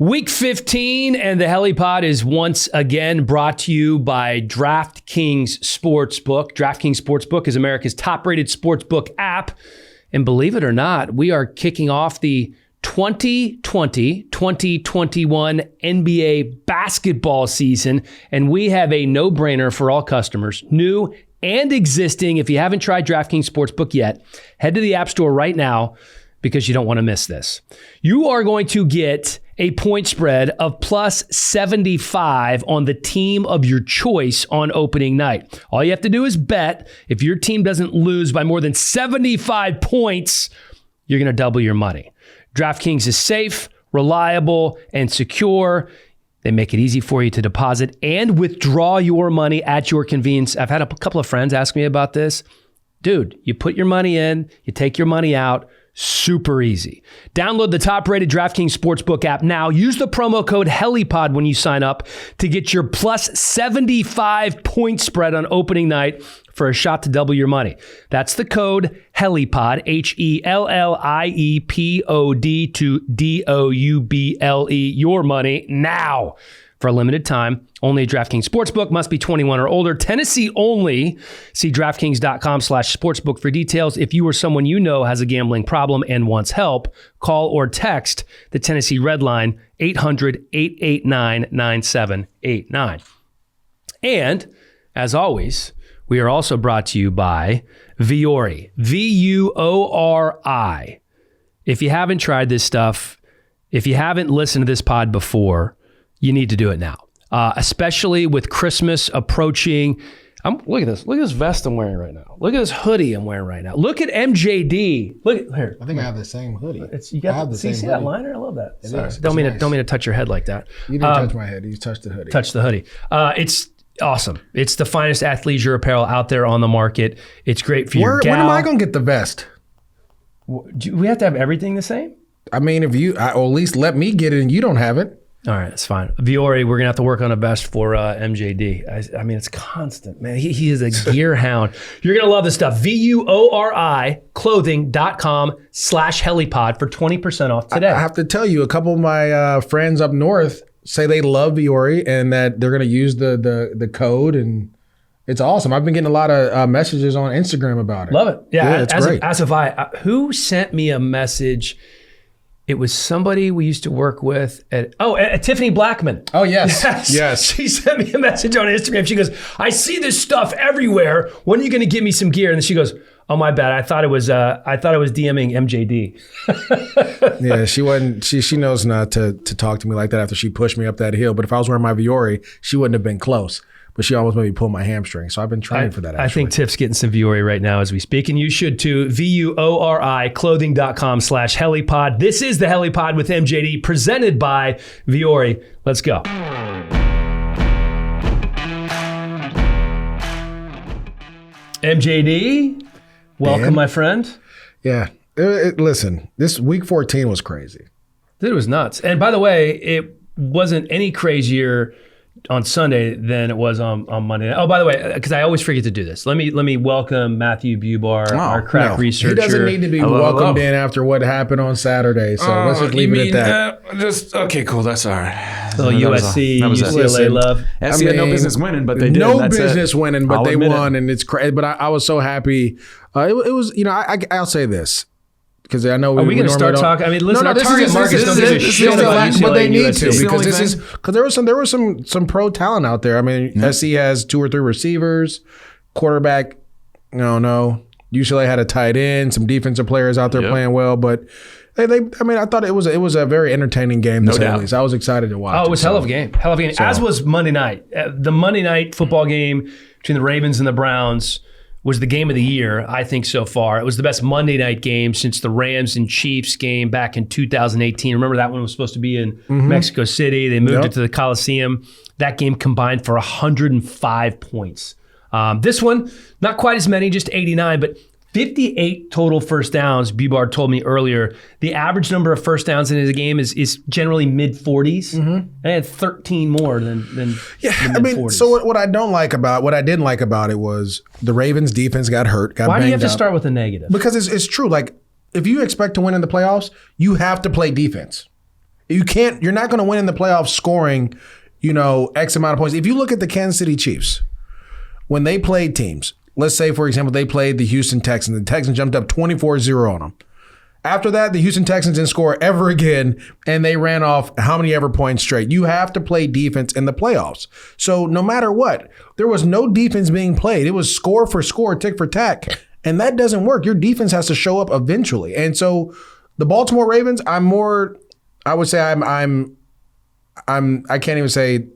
Week 15 and the Hellie Pod is once again brought to you by DraftKings Sportsbook. DraftKings Sportsbook is America's top-rated sportsbook app. And believe it or not, we are kicking off the 2020-2021 NBA basketball season. And we have a no-brainer for all customers, new and existing. If you haven't tried DraftKings Sportsbook yet, head to the App Store right now because you don't want to miss this. You are going to get a point spread of plus 75 on the team of your choice on opening night. All you have to do is bet. If your team doesn't lose by more than 75 points, you're going to double your money. DraftKings is safe, reliable, and secure. They make it easy for you to deposit and withdraw your money at your convenience. I've had a couple of friends ask me about this. Dude, you put your money in, you take your money out. Super easy. Download the top-rated DraftKings Sportsbook app now. Use the promo code HelliePod when you sign up to get your plus 75 point spread on opening night for a shot to double your money. That's the code HelliePod, HELLIEPOD to DOUBLE, your money now. For a limited time, only at DraftKings Sportsbook, must be 21 or older. Tennessee only. See DraftKings.com/sportsbook for details. If you or someone you know has a gambling problem and wants help, call or text the Tennessee Red Line, 800-889-9789. And, as always, we are also brought to you by Vuori, VUORI. If you haven't tried this stuff, if you haven't listened to this pod before, you need to do it now, especially with Christmas approaching. Look at this. Look at this vest I'm wearing right now. Look at this hoodie I'm wearing right now. Look at MJD. Look at here. I think I have the same hoodie. You got see that liner? I love that. Sorry. Don't mean to touch your head like that. You didn't touch my head. You touched the hoodie. Touch the hoodie. It's awesome. It's the finest athleisure apparel out there on the market. It's great for your gal. When am I going to get the vest? Do we have to have everything the same? I mean, if you, or at least let me get it and you don't have it. All right, that's fine. Vuori, we're going to have to work on a vest for MJD. I mean, it's constant, man. He is a gear hound. You're going to love this stuff. VUORI clothing.com/HelliePod for 20% off today. I have to tell you, a couple of my friends up north say they love Vuori and that they're going to use the code, and it's awesome. I've been getting a lot of messages on Instagram about it. Love it. Yeah, it's great. As have I. Who sent me a message? It was somebody we used to work with at Tiffany Blackman. Oh, yes. Yes. She sent me a message on Instagram. She goes, I see this stuff everywhere. When are you going to give me some gear? And then she goes, oh, my bad. I thought it was DMing MJD. Yeah, she wasn't. She knows not to talk to me like that after she pushed me up that hill. But if I was wearing my Vuori, she wouldn't have been close. But she almost made me pull my hamstring. So I've been trying for that, actually. I think Tiff's getting some Vuori right now as we speak. And you should too. VUORI clothing.com/HelliePod. This is the Hellie Pod with MJD, presented by Vuori. Let's go. MJD, welcome, my friend. Yeah. Listen, this week 14 was crazy. It was nuts. And by the way, it wasn't any crazier on Sunday than it was on Monday. Oh, by the way, because I always forget to do this. Let me welcome Matthew Bubar, our crack researcher. He doesn't need to be welcomed in after what happened on Saturday. So let's just leave it at that. Okay, cool. That's all right. So USC, UCLA love. SC had no business winning, but they did. No business winning, but they won, and it's crazy. But I was so happy. It was, I'll say this. Because I know are we going to start talking? I mean, listen, our target markets don't give a shit about UCLA, but they need USC. to because there was some pro talent out there. I mean, SC has 2 or 3 receivers, quarterback. No. UCLA had a tight end, some defensive players out there playing well, but I thought it was a very entertaining game. To say the least. I was excited to watch. Oh, it was hell of a game. As was Monday night. The Monday night football game between the Ravens and the Browns was the game of the year, I think, so far. It was the best Monday night game since the Rams and Chiefs game back in 2018. Remember that one was supposed to be in Mexico City. They moved it to the Coliseum. That game combined for 105 points. This one, not quite as many, just 89, but 58 total first downs. Bubar told me earlier, the average number of first downs in his game is generally mid-40s. And I had 13 more than the mid-40s. So what I didn't like about it was the Ravens defense got hurt, got banged up. Why do you have to start with a negative? Because it's true. Like, if you expect to win in the playoffs, you have to play defense. You're not going to win in the playoffs scoring, X amount of points. If you look at the Kansas City Chiefs, when they played teams, let's say, for example, they played the Houston Texans. The Texans jumped up 24-0 on them. After that, the Houston Texans didn't score ever again, and they ran off how many ever points straight. You have to play defense in the playoffs. So no matter what, there was no defense being played. It was score for score, tick for tack, and that doesn't work. Your defense has to show up eventually. And so the Baltimore Ravens, I can't even say.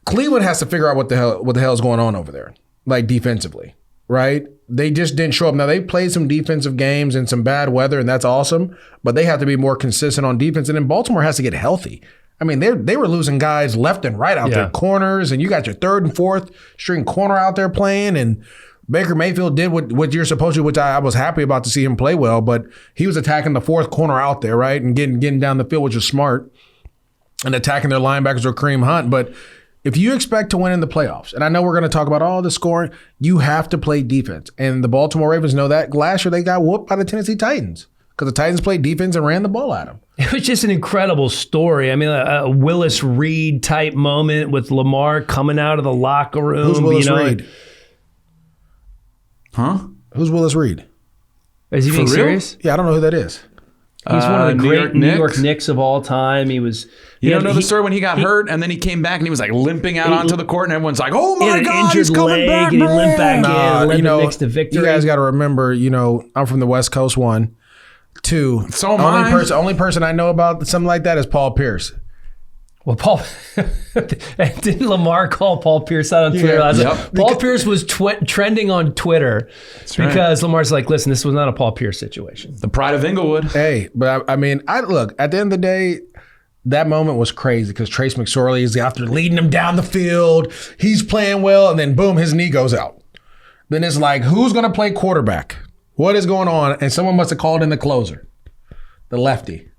Cleveland has to figure out what the hell is going on over there, like defensively, right? They just didn't show up. Now, they played some defensive games in some bad weather, and that's awesome, but they have to be more consistent on defense. And then Baltimore has to get healthy. I mean, they were losing guys left and right out there, corners, and you got your third and fourth string corner out there playing, and Baker Mayfield did what you're supposed to, which I was happy about to see him play well, but he was attacking the fourth corner out there, right, and getting down the field, which was smart, and attacking their linebackers or Kareem Hunt. But if you expect to win in the playoffs, and I know we're going to talk about all the scoring, you have to play defense. And the Baltimore Ravens know that. Last year, they got whooped by the Tennessee Titans because the Titans played defense and ran the ball at them. It was just an incredible story. I mean, a Willis Reed type moment with Lamar coming out of the locker room. Who's Willis Reed? Huh? Who's Willis Reed? Is he being serious? Yeah, I don't know who that is. He's one of the great New York Knicks of all time. He was. You don't know the story when he got hurt and then he came back and he was like limping out onto the court and everyone's like, "Oh my God, he's coming back!" And he limped back in. Knicks to victory. You guys got to remember, I'm from the West Coast. 1, 2. So am I. Only person I know about something like that is Paul Pierce. Well, didn't Lamar call Paul Pierce out on Twitter last night? Paul Pierce was trending on Twitter because Lamar's like, listen, this was not a Paul Pierce situation. The pride of Inglewood. Hey, but I mean, look, at the end of the day, that moment was crazy because Trace McSorley is after leading him down the field. He's playing well, and then boom, his knee goes out. Then it's like, who's going to play quarterback? What is going on? And someone must have called in the closer, the lefty.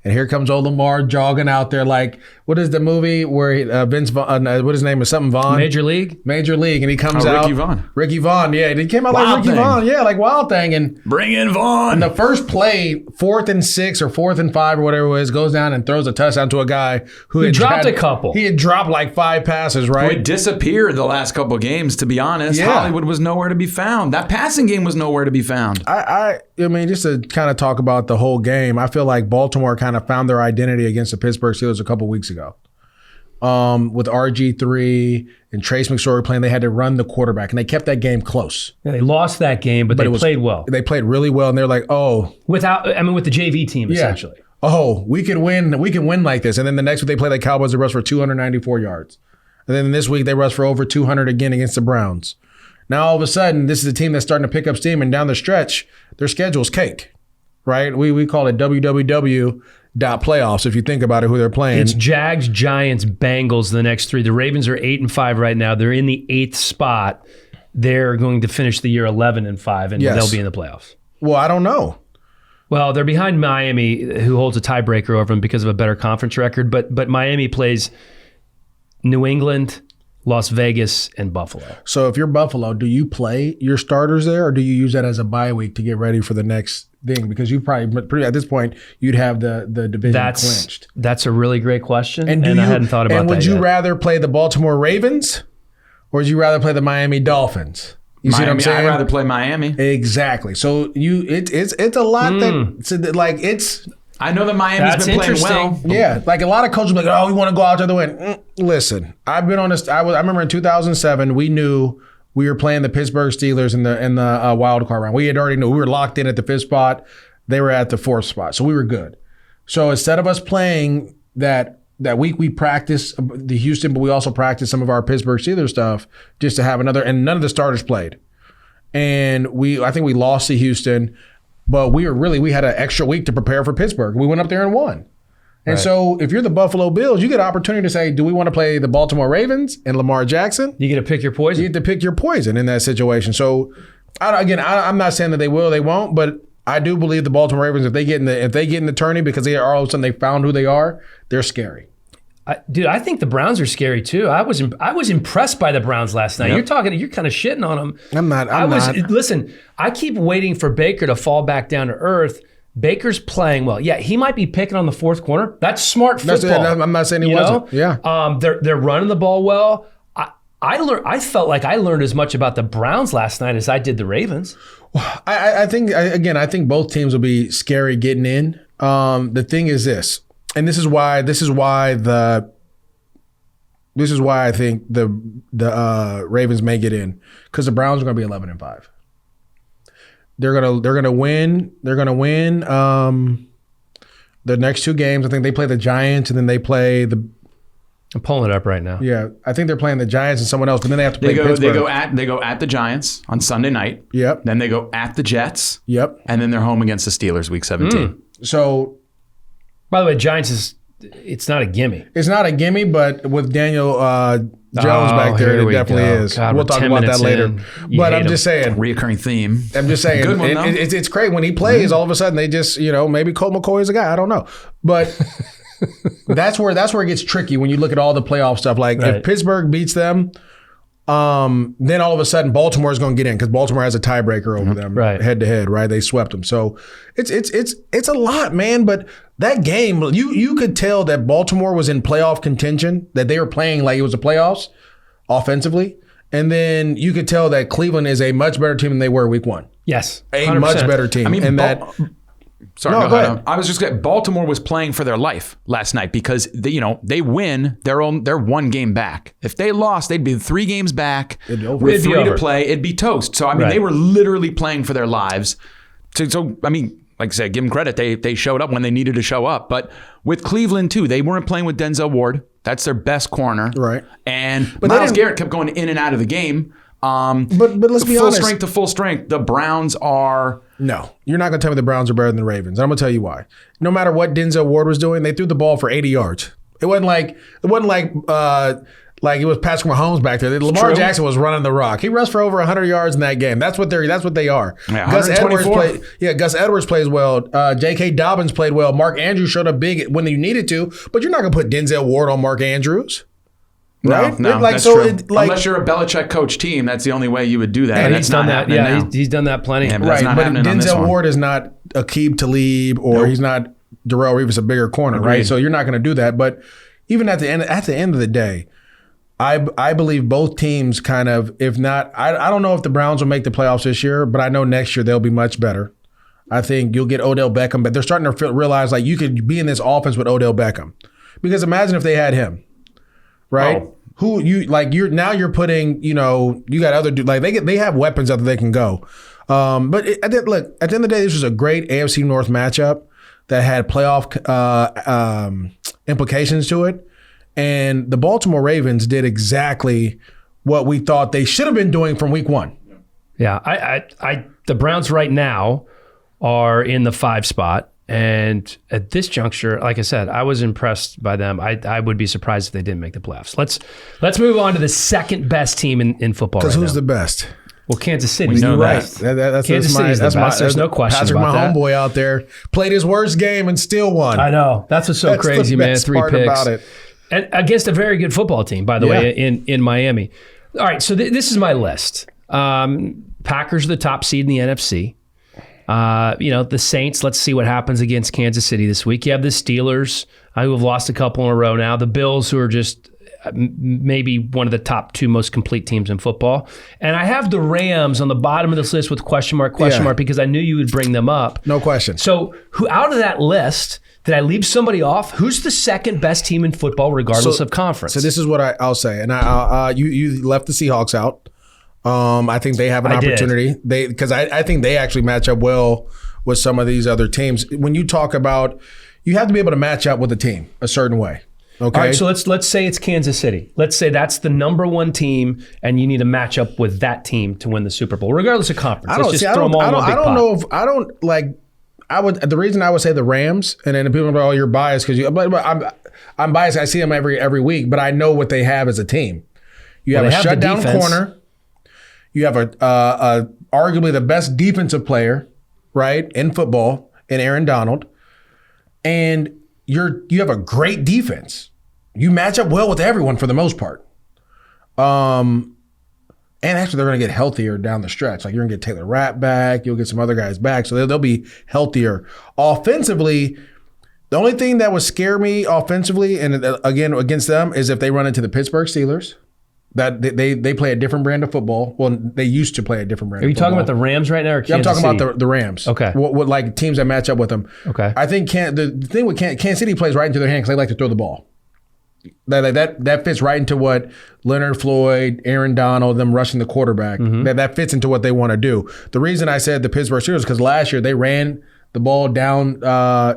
And here comes old Lamar jogging out there like, what is the movie where Vince Vaughn, what his name is, something Vaughn? Major League, and he comes out. Ricky Vaughn, yeah. He came out Wild like Ricky Thing. Vaughn, yeah, like Wild Thing. And bring in Vaughn. And the first play, 4th and 6 or 4th and 5 or whatever it was, goes down and throws a touchdown to a guy who had dropped a couple. He had dropped like 5 passes, right? Who had disappeared the last couple of games, to be honest. Yeah. Hollywood was nowhere to be found. That passing game was nowhere to be found. I mean, just to kind of talk about the whole game, I feel like Baltimore kind of found their identity against the Pittsburgh Steelers a couple weeks ago. With RG3 and Trace McSorley playing, they had to run the quarterback, and they kept that game close. Yeah, they lost that game, but they played well. They played really well, and they're like, with the JV team, essentially. Oh, we can win. We can win like this. And then the next week they play the Cowboys. They rushed for 294 yards. And then this week they rushed for over 200 again against the Browns. Now all of a sudden, this is a team that's starting to pick up steam, and down the stretch, their schedule's cake, right? We call it www.playoffs if you think about it, who they're playing. It's Jags, Giants, Bengals the next 3. The Ravens are 8-5 right now. They're in the 8th spot. They're going to finish the year 11-5, and they'll be in the playoffs. Well, I don't know. Well, they're behind Miami, who holds a tiebreaker over them because of a better conference record. But Miami plays New England, Las Vegas, and Buffalo. So if you're Buffalo, do you play your starters there, or do you use that as a bye week to get ready for the next thing? Because you probably at this point you'd have the division clinched. That's a really great question, and I hadn't thought about that. And would you rather play the Baltimore Ravens, or would you rather play the Miami Dolphins? You see what I'm saying? I'd rather play Miami. Exactly. So it's a lot that I know that Miami's been playing well. Yeah, like a lot of coaches are like, oh, we want to go out there to win. Listen, I've been on this. I remember in 2007, we knew we were playing the Pittsburgh Steelers in the wild card round. We had already knew we were locked in at the 5th spot. They were at the 4th spot, so we were good. So instead of us playing that week, we practiced the Houston, but we also practiced some of our Pittsburgh Steelers stuff just to have another. And none of the starters played, and I think we lost to Houston. But we had an extra week to prepare for Pittsburgh. We went up there and won. And so if you're the Buffalo Bills, you get an opportunity to say, do we want to play the Baltimore Ravens and Lamar Jackson? You get to pick your poison. You get to pick your poison in that situation. So, I'm not saying that they will, they won't, but I do believe the Baltimore Ravens, if they get in the tourney because they are all of a sudden they found who they are, they're scary. Dude, I think the Browns are scary too. I was impressed by the Browns last night. Yep. You're kind of shitting on them. I'm not. Listen, I keep waiting for Baker to fall back down to earth. Baker's playing well. Yeah, he might be picking on the fourth corner. That's smart football. I'm not saying he wasn't. Yeah. They're running the ball well. I felt like I learned as much about the Browns last night as I did the Ravens. I think both teams will be scary getting in. The thing is this, and this is why I think the Ravens may get in, because the Browns are going to be 11-5. They're gonna win. They're gonna win the next two games. I think they play the Giants and then they play the. I'm pulling it up right now. Yeah, I think they're playing the Giants and someone else, but then they have to play Pittsburgh. They go at the Giants on Sunday night. Yep. Then they go at the Jets. Yep. And then they're home against the Steelers week 17. So, by the way, Giants it's not a gimme. It's not a gimme, but with Daniel Jones back there, it definitely is. God, we'll talk about that later. But I'm just saying, reoccurring theme. I'm just saying, Good one, it's great when he plays. All of a sudden, they just maybe Colt McCoy is a guy. I don't know, but. That's where it gets tricky when you look at all the playoff stuff. Like if Pittsburgh beats them, then all of a sudden Baltimore is going to get in because Baltimore has a tiebreaker over them, head to head. Right? They swept them, so it's a lot, man. But that game, you could tell that Baltimore was in playoff contention, that they were playing like it was the playoffs offensively, and then you could tell that Cleveland is a much better team than they were week one. Yes, 100%. A much better team. I mean, and that. Sorry, no, go ahead. I was just saying, Baltimore was playing for their life last night because they win. They're one game back. If they lost, they'd be 3 games back with 3 to play. It'd be toast. So I mean, they were literally playing for their lives. So I mean, like I said, give them credit. They showed up when they needed to show up. But with Cleveland too, they weren't playing with Denzel Ward. That's their best corner. Right. But Myles Garrett kept going in and out of the game. But let's be honest. Full strength to full strength. The Browns are. No, you're not going to tell me the Browns are better than the Ravens. And I'm going to tell you why. No matter what Denzel Ward was doing, they threw the ball for 80 yards. It wasn't like it was Patrick Mahomes back there. Lamar Jackson was running the rock. He rushed for over 100 yards in that game. That's what they are. Yeah, Gus Edwards plays well. J.K. Dobbins played well. Mark Andrews showed up big when you needed to. But you're not going to put Denzel Ward on Mark Andrews. Right? No, that's true. Unless you're a Belichick coach team, that's the only way you would do that. And he's done that. Yeah, he's done that plenty. Yeah, but right, but Denzel Ward is not Aqib Talib or he's not Darrelle Revis, a bigger corner, Agreed. right? So you're not going to do that. But even at the end of the day, I believe both teams kind of, if not, I don't know if the Browns will make the playoffs this year, but I know next year they'll be much better. I think you'll get Odell Beckham, but they're starting to realize like you could be in this offense with Odell Beckham, because imagine if they had him. Right? Oh. Who you're putting, you got other dudes, like they have weapons out there they can go. But at the end of the day, this was a great AFC North matchup that had playoff implications to it. And the Baltimore Ravens did exactly what we thought they should have been doing from week one. Yeah, the Browns right now are in the 5 spot. And at this juncture, like I said, I was impressed by them. I would be surprised if they didn't make the playoffs. Let's move on to the second best team in football. Because who's the best? Well, Kansas City. We know right. that. Kansas City is the best. There's no question Patrick, about that. Patrick, my homeboy out there, played his worst game and still won. I know. That's what's so crazy, man. 3 picks. About it. And against a very good football team, by the way, in Miami. All right, so this is my list. Packers are the top seed in the NFC. The Saints, let's see what happens against Kansas City this week. You have the Steelers, who have lost a couple in a row now. The Bills, who are just maybe one of the top 2 most complete teams in football. And I have the Rams on the bottom of this list with question mark, because I knew you would bring them up. No question. So who out of that list, did I leave somebody off? Who's the second best team in football, regardless of conference? So this is what I'll say. And you left the Seahawks out. I think they have an opportunity. Because I think they actually match up well with some of these other teams. When you talk about, you have to be able to match up with a team a certain way. Okay. All right. So let's say it's Kansas City. Let's say that's the number 1 team, and you need to match up with that team to win the Super Bowl, regardless of conference. The reason I would say the Rams, and then people go, "Oh, you're biased because I'm biased. I see them every week, but I know what they have as a team. You have a shutdown corner. You have a arguably the best defensive player, right, in football, in Aaron Donald, and you have a great defense. You match up well with everyone for the most part. And actually, they're going to get healthier down the stretch. Like, you're going to get Taylor Rapp back. You'll get some other guys back. So they'll be healthier. Offensively, the only thing that would scare me offensively, and again, against them, is if they run into the Pittsburgh Steelers. That they play a different brand of football. Well, they used to play a different brand of football. Are you talking about the Rams right now or Kansas I'm talking City? about the Rams. Okay. What like teams that match up with them. Okay. I think the thing with Kansas City plays right into their hand because they like to throw the ball. That fits right into what Leonard Floyd, Aaron Donald, them rushing the quarterback. That fits into what they want to do. The reason I said the Pittsburgh Steelers is because last year they ran the ball down.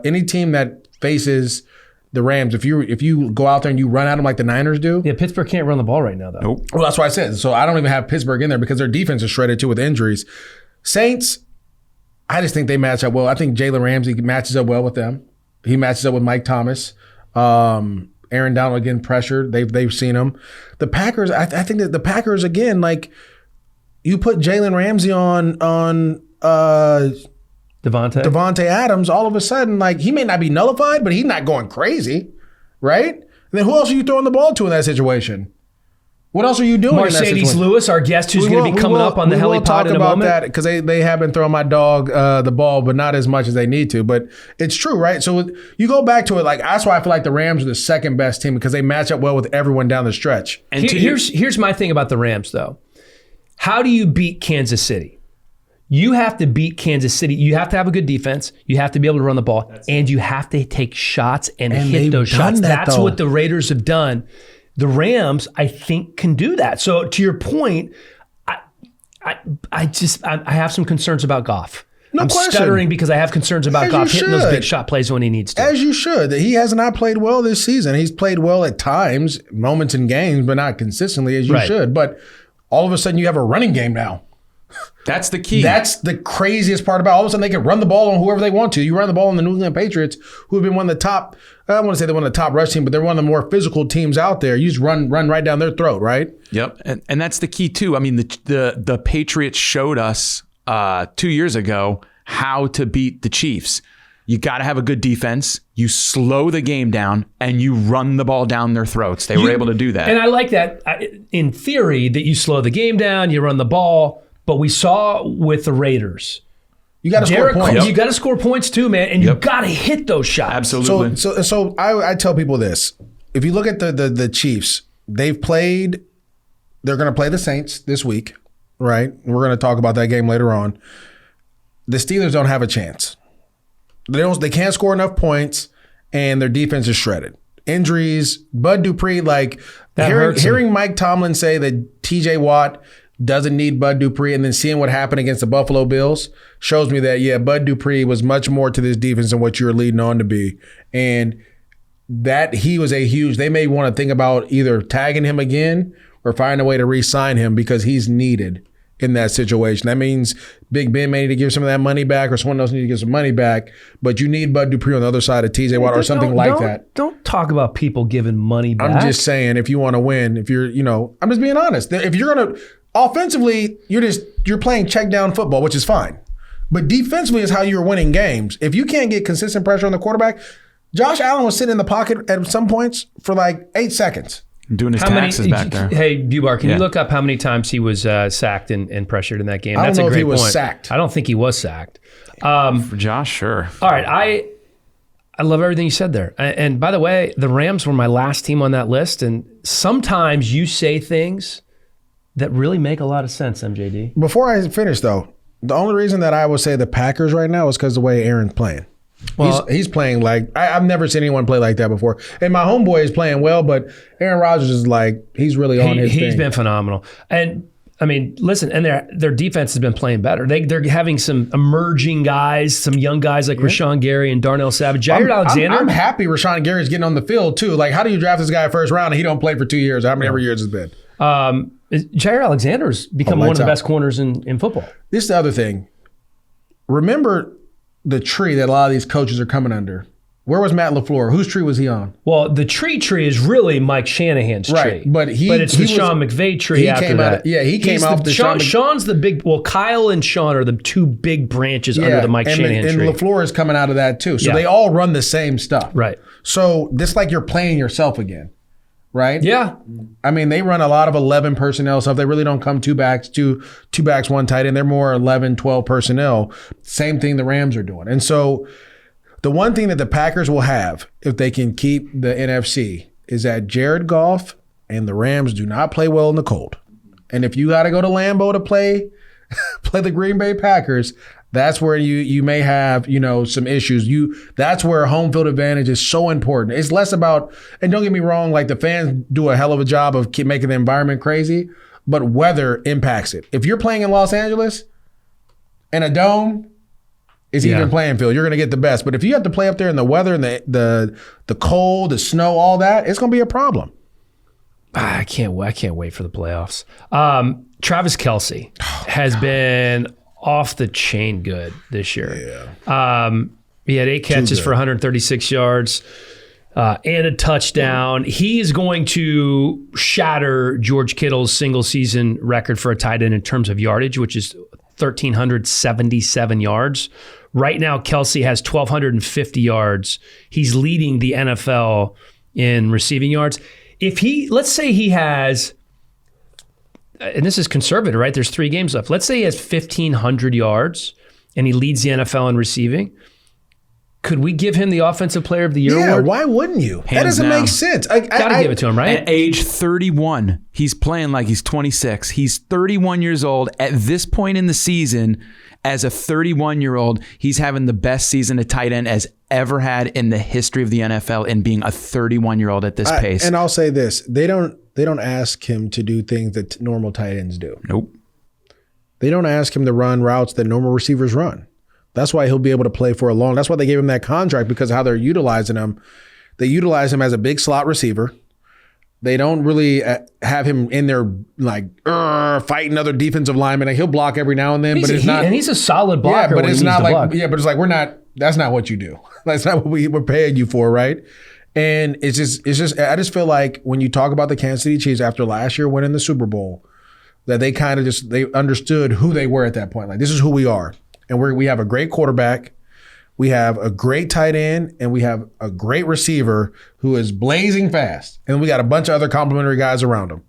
Any team that faces the Rams, if you go out there and you run at them like the Niners do. Yeah, Pittsburgh can't run the ball right now, though. Nope. Well, that's why I said. So I don't even have Pittsburgh in there because their defense is shredded too with injuries. Saints, I just think they match up well. I think Jalen Ramsey matches up well with them. He matches up with Mike Thomas. Aaron Donald again pressured. They've seen him. The Packers, I think that the Packers again, like you put Jalen Ramsey on Devontae Adams, all of a sudden, like he may not be nullified, but he's not going crazy, right? And then who else are you throwing the ball to in that situation? What else are you doing? Marcedes Lewis, our guest, who's going to be coming up on the Hellie pod in a moment. We'll talk about that because they have been throwing my dog the ball, but not as much as they need to. But it's true, right? So you go back to it, like that's why I feel like the Rams are the second best team because they match up well with everyone down the stretch. And here's my thing about the Rams, though. How do you beat Kansas City? You have to beat Kansas City. You have to have a good defense. You have to be able to run the ball. And you have to take shots and hit those shots. That's what the Raiders have done. The Rams, I think, can do that. So to your point, I have some concerns about Goff. No question. I'm stuttering because I have concerns about Goff hitting those big shot plays when he needs to. As you should. He has not played well this season. He's played well at times, moments in games, but not consistently as you should. But all of a sudden you have a running game now. That's the key. That's the craziest part about it. All of a sudden they can run the ball on whoever they want to. You run the ball on the New England Patriots, who have been one of the top, I don't want to say they're one of the top rush team, but they're one of the more physical teams out there. You just run right down their throat, right? Yep. And that's the key too. I mean, the Patriots showed us 2 years ago how to beat the Chiefs. You got to have a good defense. You slow the game down and you run the ball down their throats. They were able to do that. And I like that in theory that you slow the game down, you run the ball. But we saw with the Raiders, you got to score points. You got to score points too, man, and you got to hit those shots. Absolutely. So I tell people this: if you look at the Chiefs, they've played. They're going to play the Saints this week, right? We're going to talk about that game later on. The Steelers don't have a chance. They can't score enough points, and their defense is shredded. Injuries, Bud Dupree, like hearing Mike Tomlin say that T.J. Watt doesn't need Bud Dupree, and then seeing what happened against the Buffalo Bills shows me that, Bud Dupree was much more to this defense than what you were leading on to be. And that he was they may want to think about either tagging him again or finding a way to re-sign him because he's needed in that situation. That means Big Ben may need to give some of that money back or someone else needs to give some money back, but you need Bud Dupree on the other side of TJ Watt or something like that. Don't talk about people giving money back. I'm just saying, if you want to win, if you're, I'm just being honest. If you're going to, offensively, you're playing check down football, which is fine. But defensively is how you're winning games. If you can't get consistent pressure on the quarterback, Josh Allen was sitting in the pocket at some points for like 8 seconds. Doing his taxes back there. Hey, Bubar, can you look up how many times he was sacked and pressured in that game? That's a great point. I don't know if he was sacked. I don't think he was sacked. For Josh, sure. All right, I love everything you said there. And by the way, the Rams were my last team on that list. And sometimes you say things that really make a lot of sense, MJD. Before I finish, though, the only reason that I would say the Packers right now is because the way Aaron's playing. Well, he's playing like I've never seen anyone play like that before. And my homeboy is playing well, but Aaron Rodgers is like he's really on his thing. He's been phenomenal. And I mean, listen, and their defense has been playing better. They're having some emerging guys, some young guys like Rashawn Gary and Darnell Savage. Jair Alexander. I'm happy Rashawn Gary's getting on the field too. Like, how do you draft this guy first round and he don't play for 2 years? How many years it's been? Jair Alexander's become one of the best corners in football. This is the other thing. Remember the tree that a lot of these coaches are coming under. Where was Matt LaFleur? Whose tree was he on? Well, the tree is really Mike Shanahan's tree. But it's the Sean McVay tree after that. He came off the Sean's the big, Kyle and Sean are the two big branches under the Mike Shanahan tree. And LaFleur is coming out of that too. So they all run the same stuff. Right. So this like you're playing yourself again. right? Yeah. I mean, they run a lot of 11 personnel stuff. They really don't come two backs, one tight end. They're more 11, 12 personnel. Same thing the Rams are doing. And so the one thing that the Packers will have if they can keep the NFC is that Jared Goff and the Rams do not play well in the cold. And if you got to go to Lambeau to play the Green Bay Packers, that's where you may have, some issues. That's where home field advantage is so important. It's less about, and don't get me wrong, like the fans do a hell of a job of making the environment crazy, but weather impacts it. If you're playing in Los Angeles in a dome, it's even playing field. You're going to get the best. But if you have to play up there in the weather and the cold, the snow, all that, it's going to be a problem. I can't wait for the playoffs. Travis Kelce has been off the chain good this year. Yeah. He had 8 catches for 136 yards and a touchdown. He is going to shatter George Kittle's single season record for a tight end in terms of yardage, which is 1,377 yards. Right now, Kelce has 1,250 yards. He's leading the NFL in receiving yards. Let's say he has, and this is conservative, right? There's 3 games left. Let's say he has 1,500 yards and he leads the NFL in receiving. Could we give him the Offensive Player of the Year award? Why wouldn't you? That doesn't make sense. Gotta give it to him, right? At age 31, he's playing like he's 26. He's 31 years old. At this point in the season, as a 31-year-old, he's having the best season a tight end has ever had in the history of the NFL and being a 31-year-old at this pace. And I'll say this. They don't ask him to do things that normal tight ends do. Nope. They don't ask him to run routes that normal receivers run. That's why he'll be able to play for a long. That's why they gave him that contract, because of how they're utilizing him. They utilize him as a big slot receiver. They don't really have him in there like fighting other defensive linemen. Like, he'll block every now and then, but it's not. And he's a solid blocker. Yeah, but it's not like block. but it's like we're not. That's not what you do. That's not what we're paying you for, right? And it's just. I just feel like when you talk about the Kansas City Chiefs after last year winning the Super Bowl, that they kind of they understood who they were at that point. Like, this is who we are, and we have a great quarterback. We have a great tight end, and we have a great receiver who is blazing fast. And we got a bunch of other complimentary guys around him.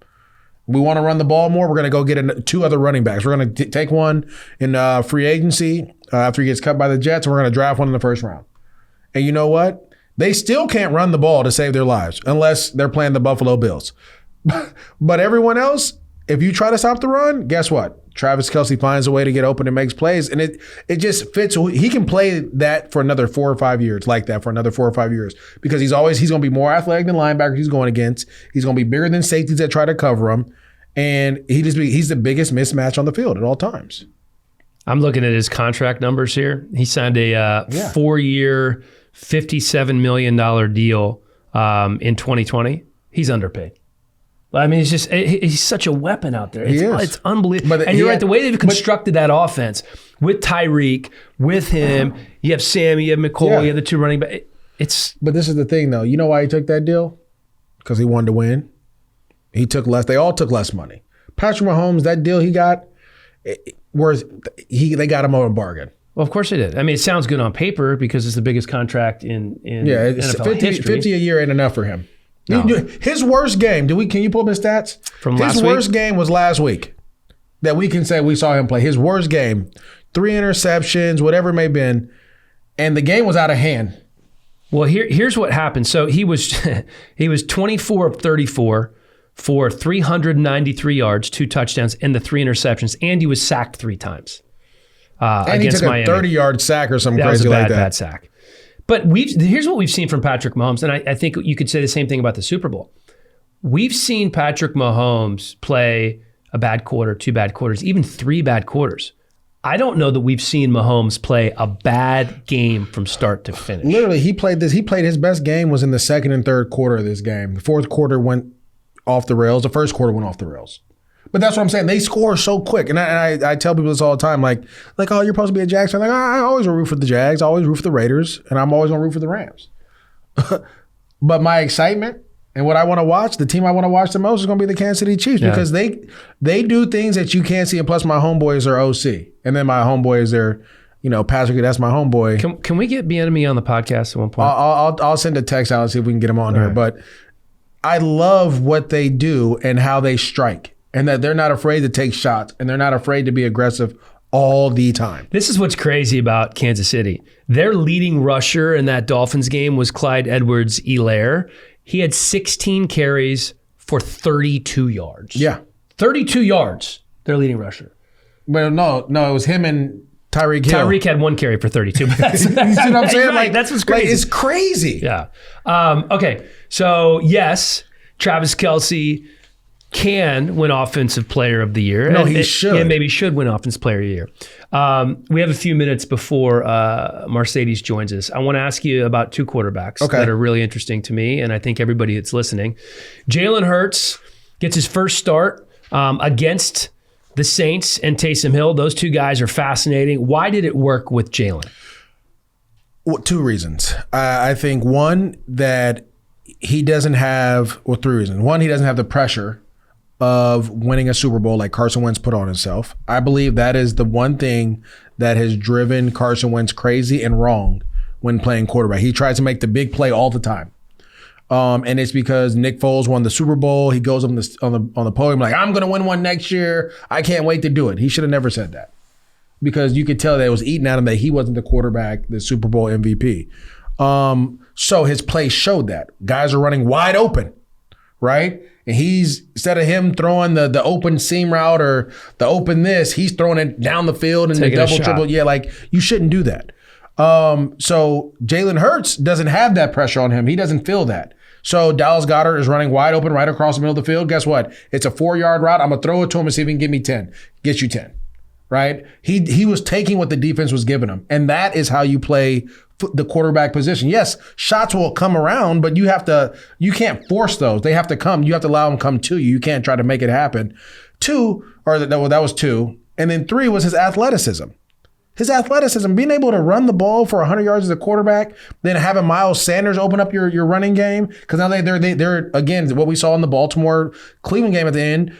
We want to run the ball more. We're going to go get 2 other running backs. We're going to take one in free agency after he gets cut by the Jets, and we're going to draft one in the first round. And you know what? They still can't run the ball to save their lives unless they're playing the Buffalo Bills. But everyone else, if you try to stop the run, guess what? Travis Kelce finds a way to get open and makes plays, and it just fits. He can play that for another 4 or 5 years, like that for another 4 or 5 years, because he's going to be more athletic than linebackers he's going against. He's going to be bigger than safeties that try to cover him, and he's the biggest mismatch on the field at all times. I'm looking at his contract numbers here. He signed a 4-year, $57 million deal in 2020. He's underpaid. I mean, he's such a weapon out there. It's unbelievable. And you're right, the way they've constructed that offense with Tyreek, with him, you have Sammy, you have McCoy, you have the 2 running backs. But this is the thing, though. You know why he took that deal? Because he wanted to win. He took less. They all took less money. Patrick Mahomes, that deal he got, they got him on a bargain. Well, of course they did. I mean, it sounds good on paper because it's the biggest contract in NFL history. 50 a year ain't enough for him. No. His worst game, can you pull up his stats? From last week? His worst game was last week that we can say we saw him play. His worst game, 3 interceptions, whatever it may have been, and the game was out of hand. Well, here's what happened. So he was 24 of 34 for 393 yards, 2 touchdowns, and the 3 interceptions, and he was sacked 3 times and against he took Miami. A 30-yard sack or something that crazy was a like that. Bad sack. But here's what we've seen from Patrick Mahomes, and I think you could say the same thing about the Super Bowl. We've seen Patrick Mahomes play a bad quarter, 2 bad quarters, even 3 bad quarters. I don't know that we've seen Mahomes play a bad game from start to finish. Literally, he played his best game was in the second and third quarter of this game. The fourth quarter went off the rails. The first quarter went off the rails. But that's what I'm saying. They score so quick. And I tell people this all the time, like, oh, you're supposed to be a Jags fan. Like, I always root for the Jags. I always root for the Raiders. And I'm always going to root for the Rams. But my excitement and what I want to watch, the team I want to watch the most is going to be the Kansas City Chiefs because they do things that you can't see. And plus, my homeboys are OC. And then my homeboys are, Patrick, that's my homeboy. Can we get Bieniemy on the podcast at one point? I'll send a text out and see if we can get him on here. Right. But I love what they do and how they strike, and that they're not afraid to take shots and they're not afraid to be aggressive all the time. This is what's crazy about Kansas City. Their leading rusher in that Dolphins game was Clyde Edwards-Helaire. He had 16 carries for 32 yards. Yeah. 32 yards, their leading rusher. Well, no, it was him and Tyreek Hill. Tyreek had 1 carry for 32. But that's, you see what I'm saying? Right, Like, that's what's crazy. Like, it's crazy. Yeah. Okay. So, yes, Travis Kelce can win Offensive Player of the Year. No, he should. And maybe should win Offensive Player of the Year. We have a few minutes before Marcedes joins us. I want to ask you about 2 quarterbacks that are really interesting to me, and I think everybody that's listening. Jalen Hurts gets his first start against the Saints and Taysom Hill. Those 2 guys are fascinating. Why did it work with Jalen? Well, 2 reasons. I think one, that he doesn't have, 3 reasons. One, he doesn't have the pressure of winning a Super Bowl like Carson Wentz put on himself. I believe that is the one thing that has driven Carson Wentz crazy and wrong when playing quarterback. He tries to make the big play all the time. And it's because Nick Foles won the Super Bowl. He goes on the podium like, I'm going to win one next year. I can't wait to do it. He should have never said that, because you could tell that it was eating at him that he wasn't the quarterback, the Super Bowl MVP. So his play showed that. Guys are running wide open, right? And he's, instead of him throwing the open seam route or the open this, he's throwing it down the field and the double, triple. Yeah, like, you shouldn't do that. So Jalen Hurts doesn't have that pressure on him. He doesn't feel that. So Dallas Goedert is running wide open right across the middle of the field. Guess what? It's a 4-yard route. I'm going to throw it to him and see if he can give me 10. Get you 10, right? He was taking what the defense was giving him. And that is how you play the quarterback position. Yes, shots will come around, but you can't force those. They have to come. You have to allow them to come to you. You can't try to make it happen. 2, that was 2. And then 3 was his athleticism. His athleticism, being able to run the ball for 100 yards as a quarterback, then having Miles Sanders open up your running game. Because now they're again, what we saw in the Baltimore-Cleveland game at the end,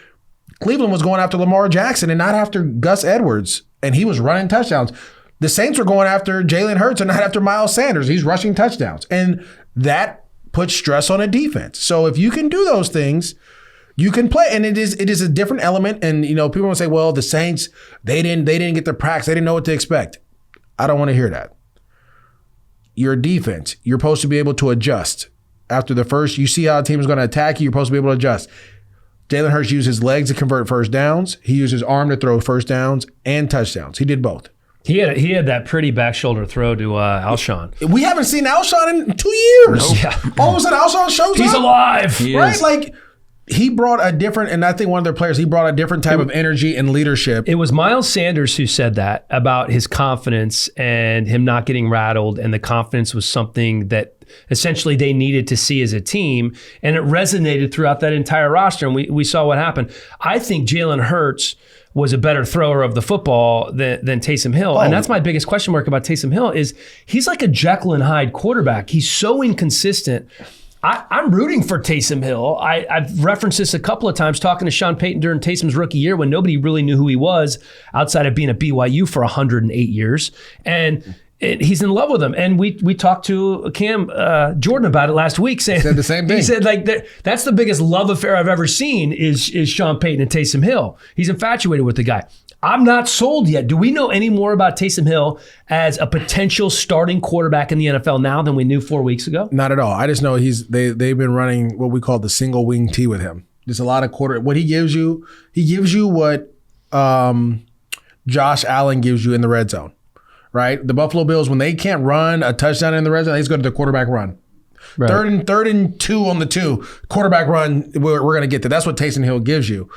Cleveland was going after Lamar Jackson and not after Gus Edwards, and he was running touchdowns. The Saints were going after Jalen Hurts and not after Miles Sanders. He's rushing touchdowns. And that puts stress on a defense. So if you can do those things, you can play. And it is a different element. And, people will say, well, the Saints, they didn't get the practice. They didn't know what to expect. I don't want to hear that. Your defense, you're supposed to be able to adjust. After the first, you see how a team is going to attack you, you're supposed to be able to adjust. Jalen Hurts used his legs to convert first downs. He used his arm to throw first downs and touchdowns. He did both. He had that pretty back shoulder throw to Alshon. We haven't seen Alshon in 2 years. Nope. Yeah. All of a sudden, Alshon shows up. He's alive. Right? Like, he brought a different, and I think one of their players, he brought a different type of energy and leadership. It was Miles Sanders who said that about his confidence and him not getting rattled, and the confidence was something that essentially they needed to see as a team, and it resonated throughout that entire roster, and we saw what happened. I think Jalen Hurts was a better thrower of the football than Taysom Hill. And that's my biggest question mark about Taysom Hill is he's like a Jekyll and Hyde quarterback. He's so inconsistent. I'm rooting for Taysom Hill. I've referenced this a couple of times talking to Sean Payton during Taysom's rookie year when nobody really knew who he was outside of being at BYU for 108 years. And he's in love with him. And we talked to Cam Jordan about it last week. Saying, said the same thing. He said, that's the biggest love affair I've ever seen is Sean Payton and Taysom Hill. He's infatuated with the guy. I'm not sold yet. Do we know any more about Taysom Hill as a potential starting quarterback in the NFL now than we knew 4 weeks ago? Not at all. I just know they've been running what we call the single wing T with him. There's a lot of what he gives you what Josh Allen gives you in the red zone. Right? The Buffalo Bills, when they can't run a touchdown in the red zone, they just go to the quarterback run. Right. Third and 2 on the 2, quarterback run, we're going to get there. That's what Taysom Hill gives you.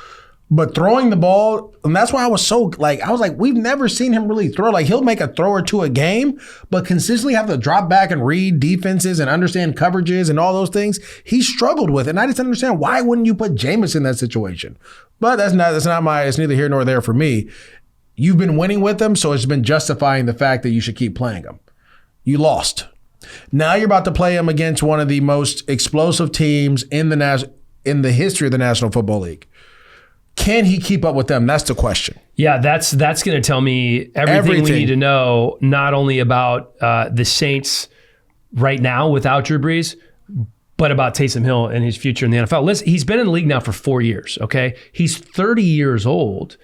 But throwing the ball, and that's why I was like, we've never seen him really throw. Like, he'll make a throw or two a game, but consistently have to drop back and read defenses and understand coverages and all those things he struggled with. And I just understand, why wouldn't you put Jameis in that situation? But it's neither here nor there for me. You've been winning with them, so it's been justifying the fact that you should keep playing them. You lost. Now you're about to play them against one of the most explosive teams in the history of the National Football League. Can he keep up with them? That's the question. Yeah, that's going to tell me everything we need to know, not only about the Saints right now without Drew Brees, but about Taysom Hill and his future in the NFL. Listen, he's been in the league now for 4 years, okay? He's 30 years old.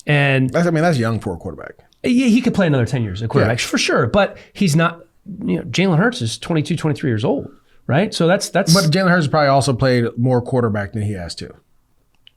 And that's young for a quarterback. He could play another 10 years at quarterback, for sure. But he's not, Jalen Hurts is 22, 23 years old, right? So that's. But Jalen Hurts probably also played more quarterback than he has to.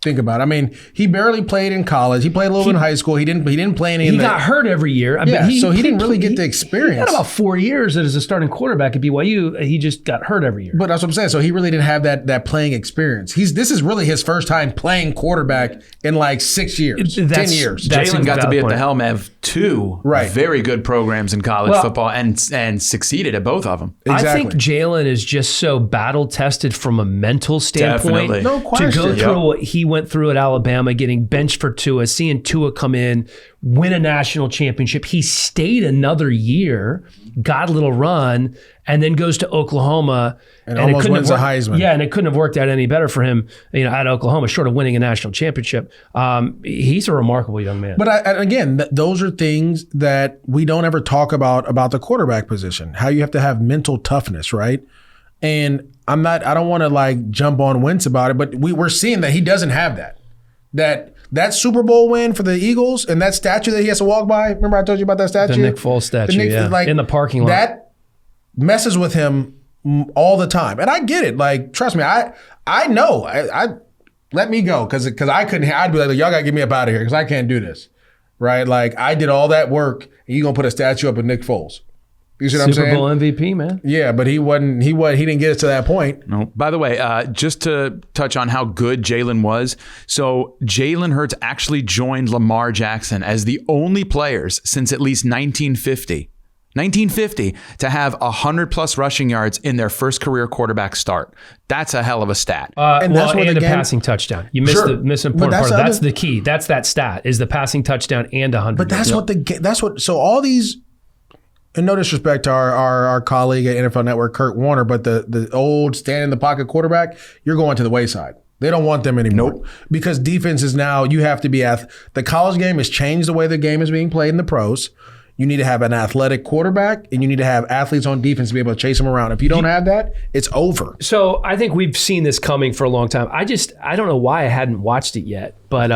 Think about it. I mean, he barely played in college. He played a little bit in high school. He didn't play any. He got hurt every year. So he didn't really get the experience. He had about 4 years as a starting quarterback at BYU. He just got hurt every year. But that's what I'm saying. So he really didn't have that playing experience. This is really his first time playing quarterback in like 6 years, 10 years. Jalen got to be at the helm of two very good programs in college football and succeeded at both of them. Exactly. I think Jalen is just so battle tested from a mental standpoint. Definitely. No question. To go through what he went through at Alabama, getting benched for Tua, seeing Tua come in, win a national championship. He stayed another year, got a little run, and then goes to Oklahoma. And almost wins the Heisman. Yeah, and it couldn't have worked out any better for him, at Oklahoma, short of winning a national championship. He's a remarkable young man. But again, those are things that we don't ever talk about the quarterback position, how you have to have mental toughness, right? And I don't want to like jump on Wentz about it, but we're seeing that he doesn't have that. That Super Bowl win for the Eagles and that statue that he has to walk by. Remember I told you about that statue? The Nick Foles statue, in the parking lot. That messes with him all the time. And I get it. Like, trust me, I know. I let me go because I couldn't. I'd be like, y'all got to get me up out of here because I can't do this. Right? Like, I did all that work and you going to put a statue up of Nick Foles. You see what I'm saying? Super Bowl MVP, man. Yeah, but he didn't get us to that point. No. By the way, just to touch on how good Jalen was. So Jalen Hurts actually joined Lamar Jackson as the only players since at least 1950 to have 100+ rushing yards in their first career quarterback start. That's a hell of a stat. And a passing touchdown. You missed the important part. That's the key. That's that stat is the passing touchdown and 100. But so all these. And no disrespect to our colleague at NFL Network, Kurt Warner, but the old stand in the pocket quarterback, you're going to the wayside. They don't want them anymore. Nope. Because defense is now, you have to be the college game has changed the way the game is being played in the pros. You need to have an athletic quarterback and you need to have athletes on defense to be able to chase them around. If you don't have that, it's over. So I think we've seen this coming for a long time. I don't know why I hadn't watched it yet, but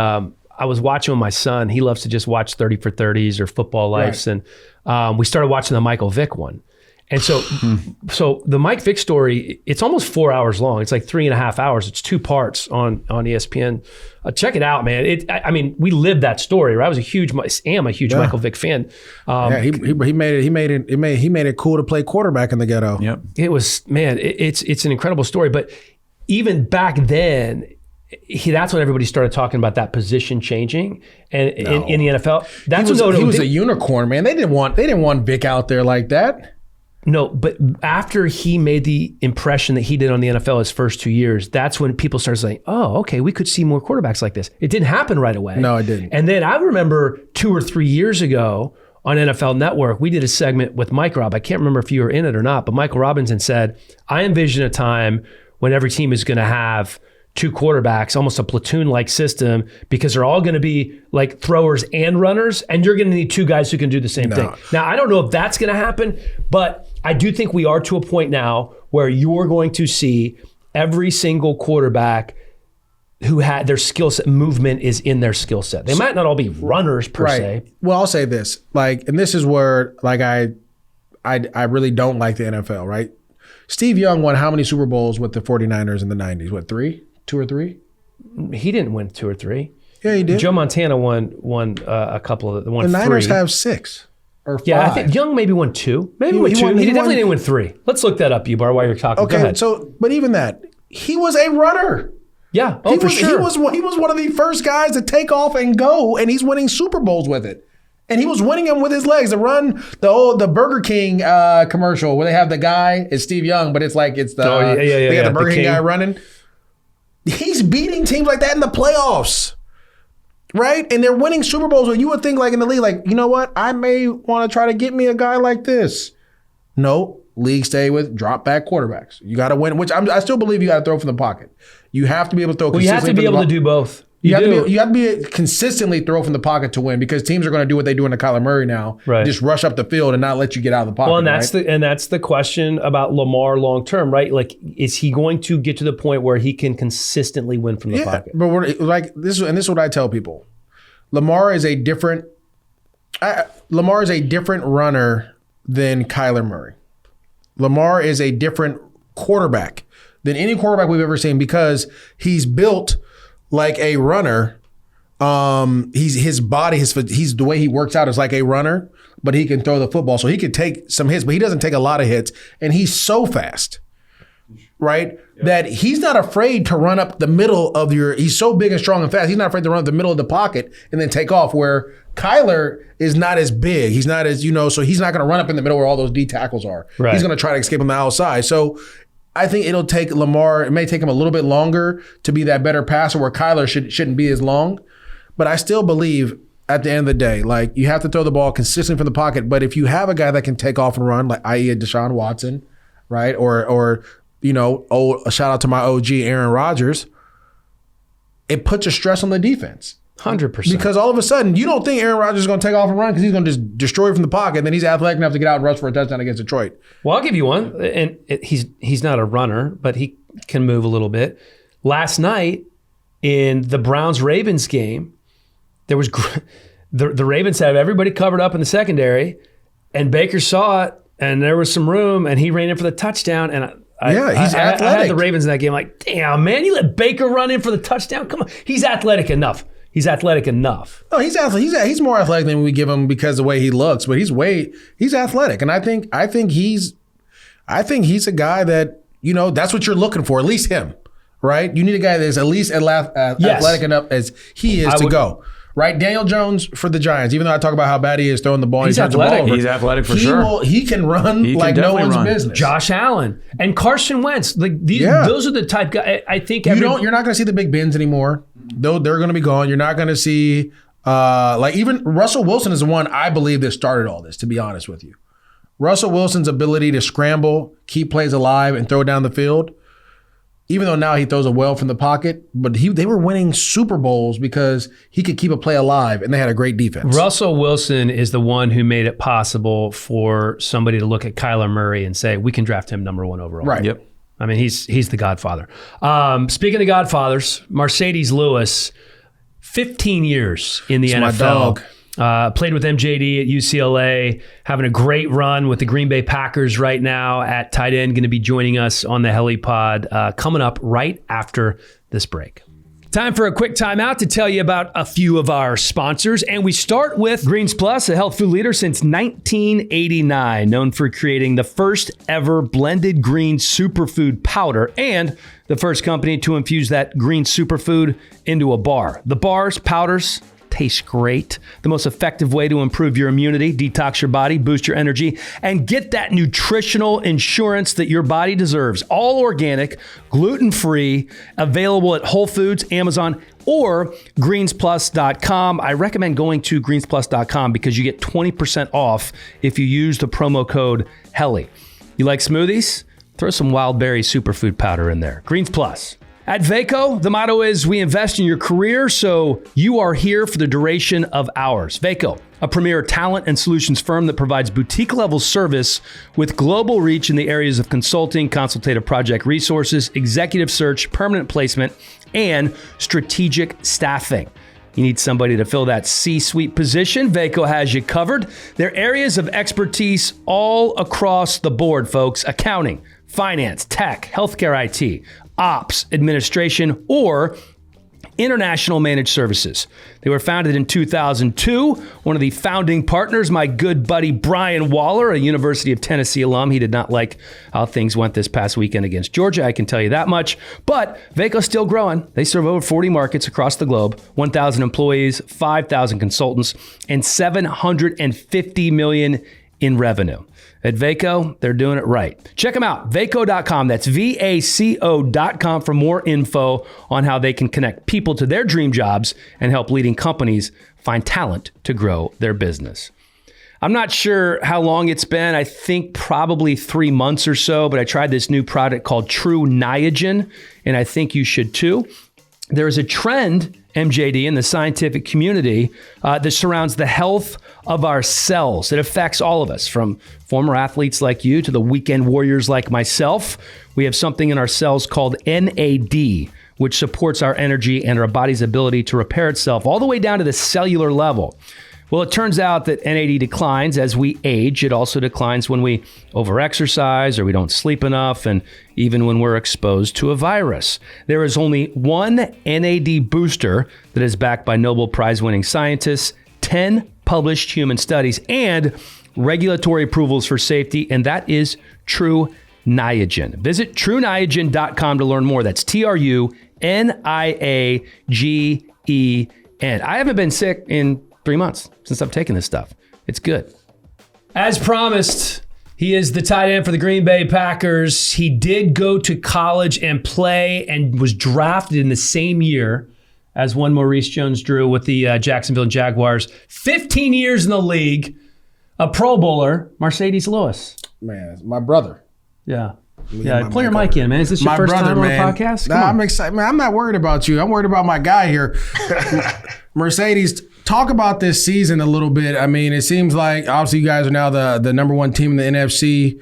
I was watching with my son. He loves to just watch 30 for 30s or Football Lives. Right. And we started watching the Michael Vick one. And so the Mike Vick story, it's almost 4 hours long. It's like 3.5 hours. It's 2 parts on ESPN. Check it out, man. We lived that story. Right? I am a huge Michael Vick fan. He made it cool to play quarterback in the ghetto. Yep. It was, man. It's an incredible story. But even back then, that's when everybody started talking about that position changing, and in the NFL, he was a unicorn, man. They didn't want Vic out there like that. No, but after he made the impression that he did on the NFL his first 2 years, that's when people started saying, "Oh, okay, we could see more quarterbacks like this." It didn't happen right away. No, it didn't. And then I remember 2 or 3 years ago on NFL Network, we did a segment with Mike Robb. I can't remember if you were in it or not, but Michael Robinson said, "I envision a time when every team is going to have 2 quarterbacks, almost a platoon-like system, because they're all going to be like throwers and runners, and you're going to need 2 guys who can do the same thing." Now, I don't know if that's going to happen, but I do think we are to a point now where you're going to see every single quarterback who had their skill set, movement is in their skill set. They might not all be runners per se. Well, I'll say this, and this is where I really don't like the NFL, right? Steve Young won how many Super Bowls with the 49ers in the 90s? What, 3? 2 or 3? He didn't win 2 or 3. Yeah, he did. Joe Montana won a couple of the Niners have 6 or 5. Yeah, I think Young maybe won 2. Maybe won 2. He definitely didn't win 3. Let's look that up, Ubar, while you're talking. Okay, go ahead. But even that, he was a runner. Yeah, for sure. He was one of the first guys to take off and go, and he's winning Super Bowls with it. And he was winning them with his legs. The run, the Burger King commercial where they have the guy, it's Steve Young, but it's the they got the Burger King guy running. He's beating teams like that in the playoffs, right? And they're winning Super Bowls where you would think like in the league, like, you know what? I may want to try to get me a guy like this. No, league stay with drop back quarterbacks. You got to win, which I still believe you got to throw from the pocket. You have to be able to throw. Well, you have to be able to do both. You have to be consistently throw from the pocket to win, because teams are going to do what they do into Kyler Murray now. Right. Just rush up the field and not let you get out of the pocket. Well, and that's the question about Lamar long term, right? Like, is he going to get to the point where he can consistently win from the pocket? But this is what I tell people. Lamar is a different runner than Kyler Murray. Lamar is a different quarterback than any quarterback we've ever seen, because he's built like a runner. His body, the way he works out is like a runner, but he can throw the football. So he can take some hits, but he doesn't take a lot of hits. And he's so fast, right? Yep. That he's not afraid to run up the middle of he's so big and strong and fast. He's not afraid to run up the middle of the pocket and then take off, where Kyler is not as big. He's not as, so he's not going to run up in the middle where all those D tackles are. Right. He's going to try to escape on the outside. So I think it'll take Lamar, it may take him a little bit longer to be that better passer, where Kyler shouldn't be as long. But I still believe at the end of the day, like, you have to throw the ball consistently from the pocket. But if you have a guy that can take off and run, like i.e. a Deshaun Watson, right? Or a shout out to my OG Aaron Rodgers, it puts a stress on the defense. 100%. Because all of a sudden, you don't think Aaron Rodgers is going to take off and run, because he's going to just destroy from the pocket, and then he's athletic enough to get out and rush for a touchdown against Detroit. Well, I'll give you one. And he's not a runner, but he can move a little bit. Last night in the Browns-Ravens game, there was the Ravens had everybody covered up in the secondary, and Baker saw it, and there was some room, and he ran in for the touchdown. And he's athletic. I had the Ravens in that game. Like, damn, man, you let Baker run in for the touchdown? Come on, he's athletic enough. He's athletic enough. No, he's athletic. He's more athletic than we give him because of the way he looks. But he's athletic, and I think he's a guy that, that's what you're looking for. At least him, right? You need a guy that's at least athletic enough as he is to go. Right, Daniel Jones for the Giants. Even though I talk about how bad he is throwing the ball, he's athletic. He's athletic for sure. He can run like no one's business. Josh Allen and Carson Wentz. Those are the type guys. I think you're not going to see the Big Bens anymore. Though they're going to be gone. You're not going to see even Russell Wilson is the one I believe that started all this. To be honest with you, Russell Wilson's ability to scramble, keep plays alive, and throw down the field. Even though now he throws it well from the pocket, but they were winning Super Bowls because he could keep a play alive, and they had a great defense. Russell Wilson is the one who made it possible for somebody to look at Kyler Murray and say, we can draft him number 1 overall. Right. Yep. I mean, he's the godfather. Speaking of godfathers, Marcedes Lewis, 15 years in the NFL. My dog. Played with MJD at UCLA, having a great run with the Green Bay Packers right now at tight end. Going to be joining us on the Hellie Pod coming up right after this break. Time for a quick timeout to tell you about a few of our sponsors. And we start with Greens Plus, a health food leader since 1989, known for creating the first ever blended green superfood powder and the first company to infuse that green superfood into a bar. The bars, powders, taste great. The most effective way to improve your immunity, detox your body, boost your energy, and get that nutritional insurance that your body deserves. All organic, gluten-free, available at Whole Foods, Amazon, or greensplus.com. I recommend going to greensplus.com because you get 20% off if you use the promo code Hellie. You like smoothies? Throw some wild berry superfood powder in there. Greens Plus. At Vaco, the motto is we invest in your career, so you are here for the duration of ours. Vaco, a premier talent and solutions firm that provides boutique-level service with global reach in the areas of consulting, consultative project resources, executive search, permanent placement, and strategic staffing. You need somebody to fill that C-suite position, Vaco has you covered. Their areas of expertise all across the board, folks. Accounting, finance, tech, healthcare IT, ops, administration, or international managed services. They were founded in 2002. One of the founding partners, my good buddy Brian Waller, a University of Tennessee alum. He did not like how things went this past weekend against Georgia, I can tell you that much. But Vaco's still growing. They serve over 40 markets across the globe, 1,000 employees, 5,000 consultants, and $750 million in revenue. At Vaco, they're doing it right. Check them out, vaco.com. That's VACO.com for more info on how they can connect people to their dream jobs and help leading companies find talent to grow their business. I'm not sure how long it's been. I think probably 3 months or so, but I tried this new product called True Niagen, and I think you should too. there is a trend, MJD, in the scientific community that surrounds the health of our cells. It affects all of us, from former athletes like you to the weekend warriors like myself. We have something in our cells called NAD, which supports our energy and our body's ability to repair itself all the way down to the cellular level. Well, it turns out that NAD declines as we age. It also declines when we overexercise or we don't sleep enough, and even when we're exposed to a virus. There is only one NAD booster that is backed by Nobel Prize-winning scientists, 10 published human studies, and regulatory approvals for safety, and that is True Niagen. Visit TrueNiagen.com to learn more. That's TruNiagen. I haven't been sick in 3 months since I've taken this stuff. It's good. As promised, he is the tight end for the Green Bay Packers. He did go to college and play and was drafted in the same year as one Maurice Jones-Drew with the Jacksonville Jaguars. 15 years in the league. A Pro Bowler, Marcedes Lewis. Man, my brother. Yeah. Yeah, pull your mic in, man. Is this your first time on the podcast? Nah, I'm excited. Man, I'm not worried about you. I'm worried about my guy here. Marcedes, talk about this season a little bit. I mean, it seems like obviously you guys are now the number one team in the NFC,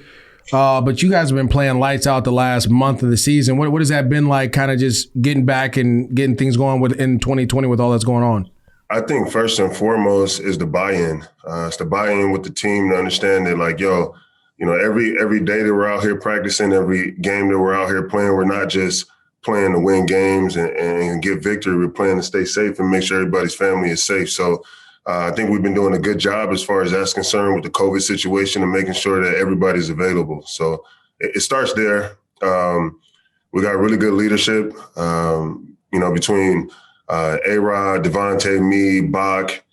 but you guys have been playing lights out the last month of the season. What has that been like, kind of just getting back and getting things going in 2020 with all that's going on? I think first and foremost is the buy-in. It's the buy-in with the team to understand that, like, yo, you know, every day that we're out here practicing, every game that we're out here playing, we're not just playing to win games and get victory. We're playing to stay safe and make sure everybody's family is safe. So I think we've been doing a good job as far as that's concerned with the COVID situation and making sure that everybody's available. So it starts there. We got really good leadership, you know, between A-Rod, Devontae, me, Bach.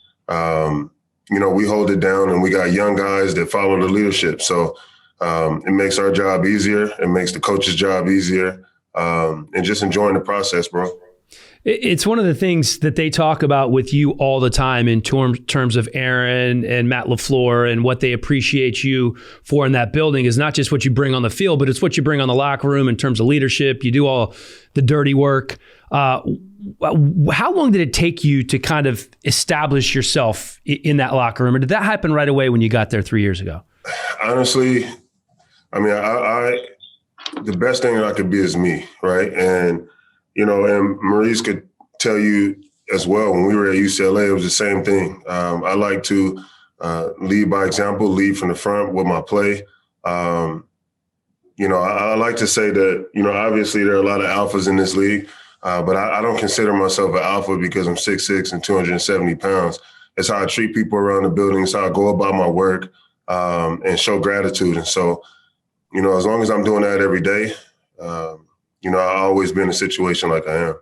You know, we hold it down, and we got young guys that follow the leadership. So it makes our job easier. It makes the coach's job easier. And just enjoying the process, bro. It's one of the things that they talk about with you all the time in terms of Aaron and Matt LaFleur, and what they appreciate you for in that building is not just what you bring on the field, but it's what you bring on the locker room in terms of leadership. You do all the dirty work. How long did it take you to kind of establish yourself in that locker room? Or did that happen right away when you got there 3 years ago? Honestly, I mean, I the best thing that I could be is me, right? And, you know, and Maurice could tell you as well, when we were at UCLA, it was the same thing. I like to lead by example, lead from the front with my play. You know, I like to say that, you know, obviously there are a lot of alphas in this league, but I don't consider myself an alpha because I'm 6'6" and 270 pounds. It's how I treat people around the building. It's how I go about my work and show gratitude. And so, you know, as long as I'm doing that every day, you know, I'll always be in a situation like I am.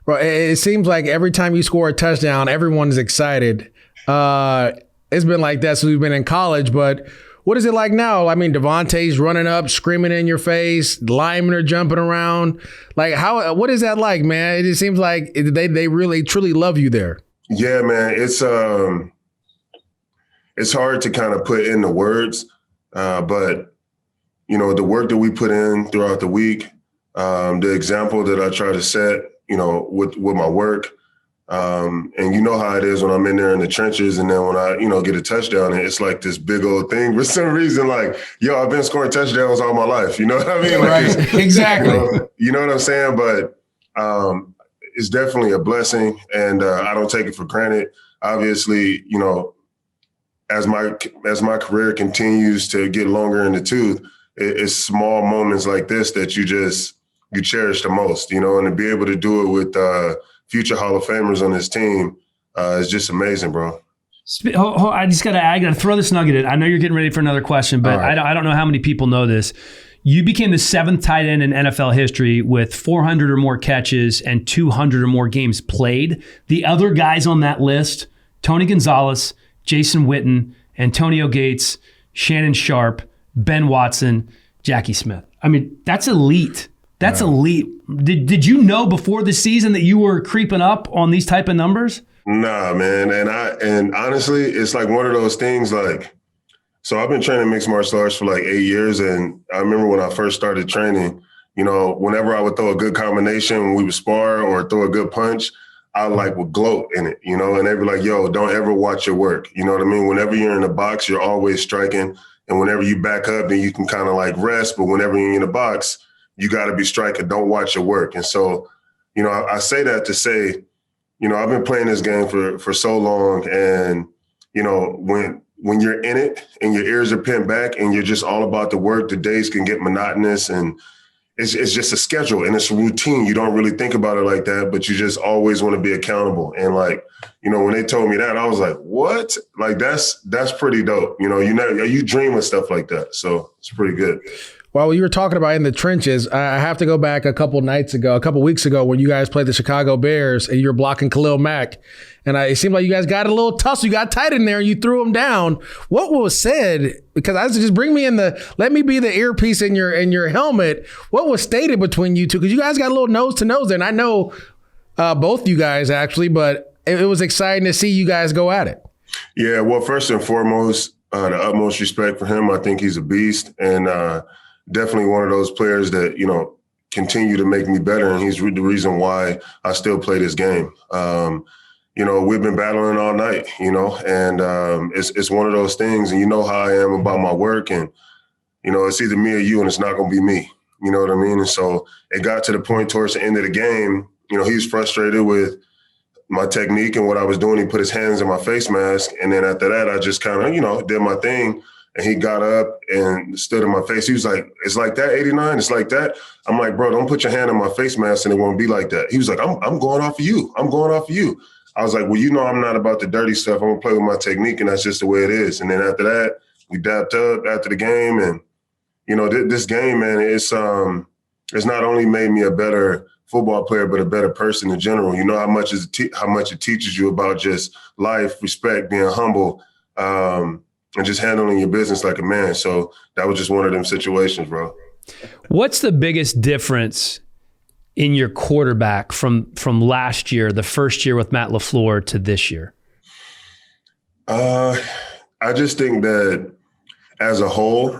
Well, it seems like every time you score a touchdown, everyone's excited. It's been like that since we've been in college, but what is it like now? I mean, Devontae's running up, screaming in your face, linemen are jumping around. Like, what is that like, man? It seems like they really, truly love you there. Yeah, man. It's hard to kind of put into words, but, you know, the work that we put in throughout the week, the example that I try to set, you know, with my work. And you know how it is when I'm in there in the trenches, and then when I, you know, get a touchdown, it's like this big old thing. For some reason, like, yo, I've been scoring touchdowns all my life. You know what I mean? Like, right. Exactly. You know what I'm saying? But it's definitely a blessing, and I don't take it for granted. Obviously, you know, as my career continues to get longer in the tooth, it's small moments like this that you cherish the most, you know, and to be able to do it with future Hall of Famers on this team is just amazing, bro. I gotta throw this nugget in. I know you're getting ready for another question, but right. I don't know how many people know this. You became the 7th tight end in NFL history with 400 or more catches and 200 or more games played. The other guys on that list, Tony Gonzalez, Jason Witten, Antonio Gates, Shannon Sharp, Ben Watson, Jackie Smith. I mean, that's elite. That's elite. Did you know before the season that you were creeping up on these type of numbers? Nah, man. And honestly, it's like one of those things, like, so I've been training mixed martial arts for like 8 years. And I remember when I first started training, you know, whenever I would throw a good combination when we would spar or throw a good punch, I would gloat in it, you know, and they'd be like, yo, don't ever watch your work. You know what I mean? Whenever you're in the box, you're always striking. And whenever you back up, then you can kind of rest. But whenever you're in the box, you got to be striking. Don't watch your work. And so, you know, I say that to say, you know, I've been playing this game for so long. And, you know, when you're in it and your ears are pinned back and you're just all about the work, the days can get monotonous and it's just a schedule and it's a routine. You don't really think about it like that, but you just always want to be accountable. And you know, when they told me that, I was like, what? That's pretty dope. You know, you dream of stuff like that. So it's pretty good. Well, you were talking about in the trenches. I have to go back a couple weeks ago when you guys played the Chicago Bears and you were blocking Khalil Mack. And it seemed like you guys got a little tussle. You got tight in there and you threw him down. What was said? Because I was just bring me in let me be the earpiece in your helmet. What was stated between you two? Because you guys got a little nose to nose there. And I know both you guys actually, but it was exciting to see you guys go at it. Yeah, well, first and foremost, the utmost respect for him. I think he's a beast and definitely one of those players that, you know, continue to make me better. And he's the reason why I still play this game. You know, we've been battling all night, you know, and it's one of those things. And you know how I am about my work. And, you know, it's either me or you and it's not going to be me. You know what I mean? And so it got to the point towards the end of the game, you know, he was frustrated with my technique and what I was doing. He put his hands in my face mask. And then after that, I just kind of, you know, did my thing. And he got up and stood in my face. He was like, it's like that, 89? It's like that? I'm like, bro, don't put your hand in my face mask and it won't be like that. He was like, I'm going off of you. I'm going off of you. I was like, well, you know I'm not about the dirty stuff. I'm going to play with my technique, and that's just the way it is. And then after that, we dapped up after the game. And, you know, this game, man, it's not only made me a better football player, but a better person in general. You know how much it teaches you about just life, respect, being humble, and just handling your business like a man. So that was just one of them situations, bro. What's the biggest difference in your quarterback from last year, the first year with Matt LaFleur, to this year? I just think that as a whole,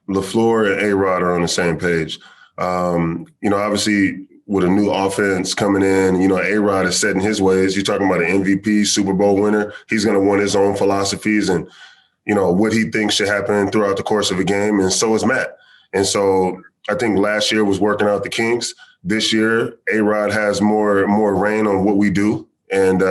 LaFleur and A-Rod are on the same page. You know, obviously with a new offense coming in, you know, A-Rod is setting his ways. You're talking about an MVP, Super Bowl winner. He's going to want his own philosophies and, you know, what he thinks should happen throughout the course of a game. And so is Matt. And so I think last year was working out the kinks. This year, A-Rod has more reign on what we do. And,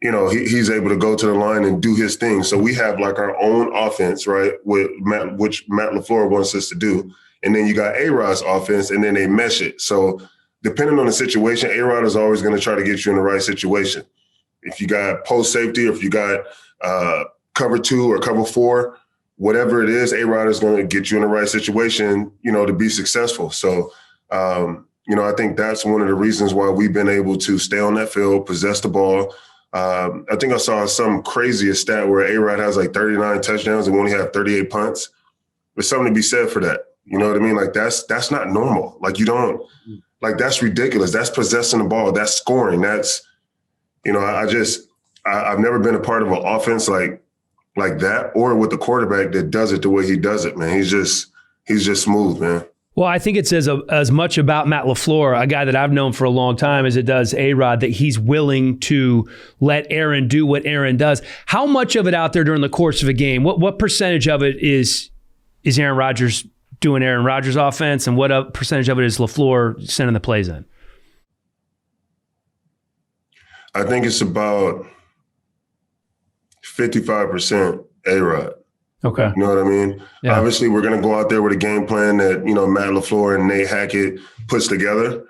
you know, he's able to go to the line and do his thing. So we have our own offense, right, which Matt LaFleur wants us to do. And then you got A-Rod's offense, and then they mesh it. So depending on the situation, A-Rod is always going to try to get you in the right situation. If you got post safety, or if you got cover 2 or cover 4, whatever it is, A-Rod is going to get you in the right situation, you know, to be successful. So, you know, I think that's one of the reasons why we've been able to stay on that field, possess the ball. I think I saw some craziest stat where A-Rod has 39 touchdowns and we only have 38 punts. There's something to be said for that. You know what I mean? That's not normal. That's ridiculous. That's possessing the ball. That's scoring. That's, you know, I've never been a part of an offense like that, or with the quarterback that does it the way he does it, man. He's just smooth, man. Well, I think it says as much about Matt LaFleur, a guy that I've known for a long time, as it does A-Rod, that he's willing to let Aaron do what Aaron does. How much of it out there during the course of a game, what percentage of it is Aaron Rodgers doing Aaron Rodgers offense, and what percentage of it is LaFleur sending the plays in? I think it's about 55% A-Rod. Okay. You know what I mean? Yeah. Obviously, we're going to go out there with a game plan that, you know, Matt LaFleur and Nate Hackett puts together.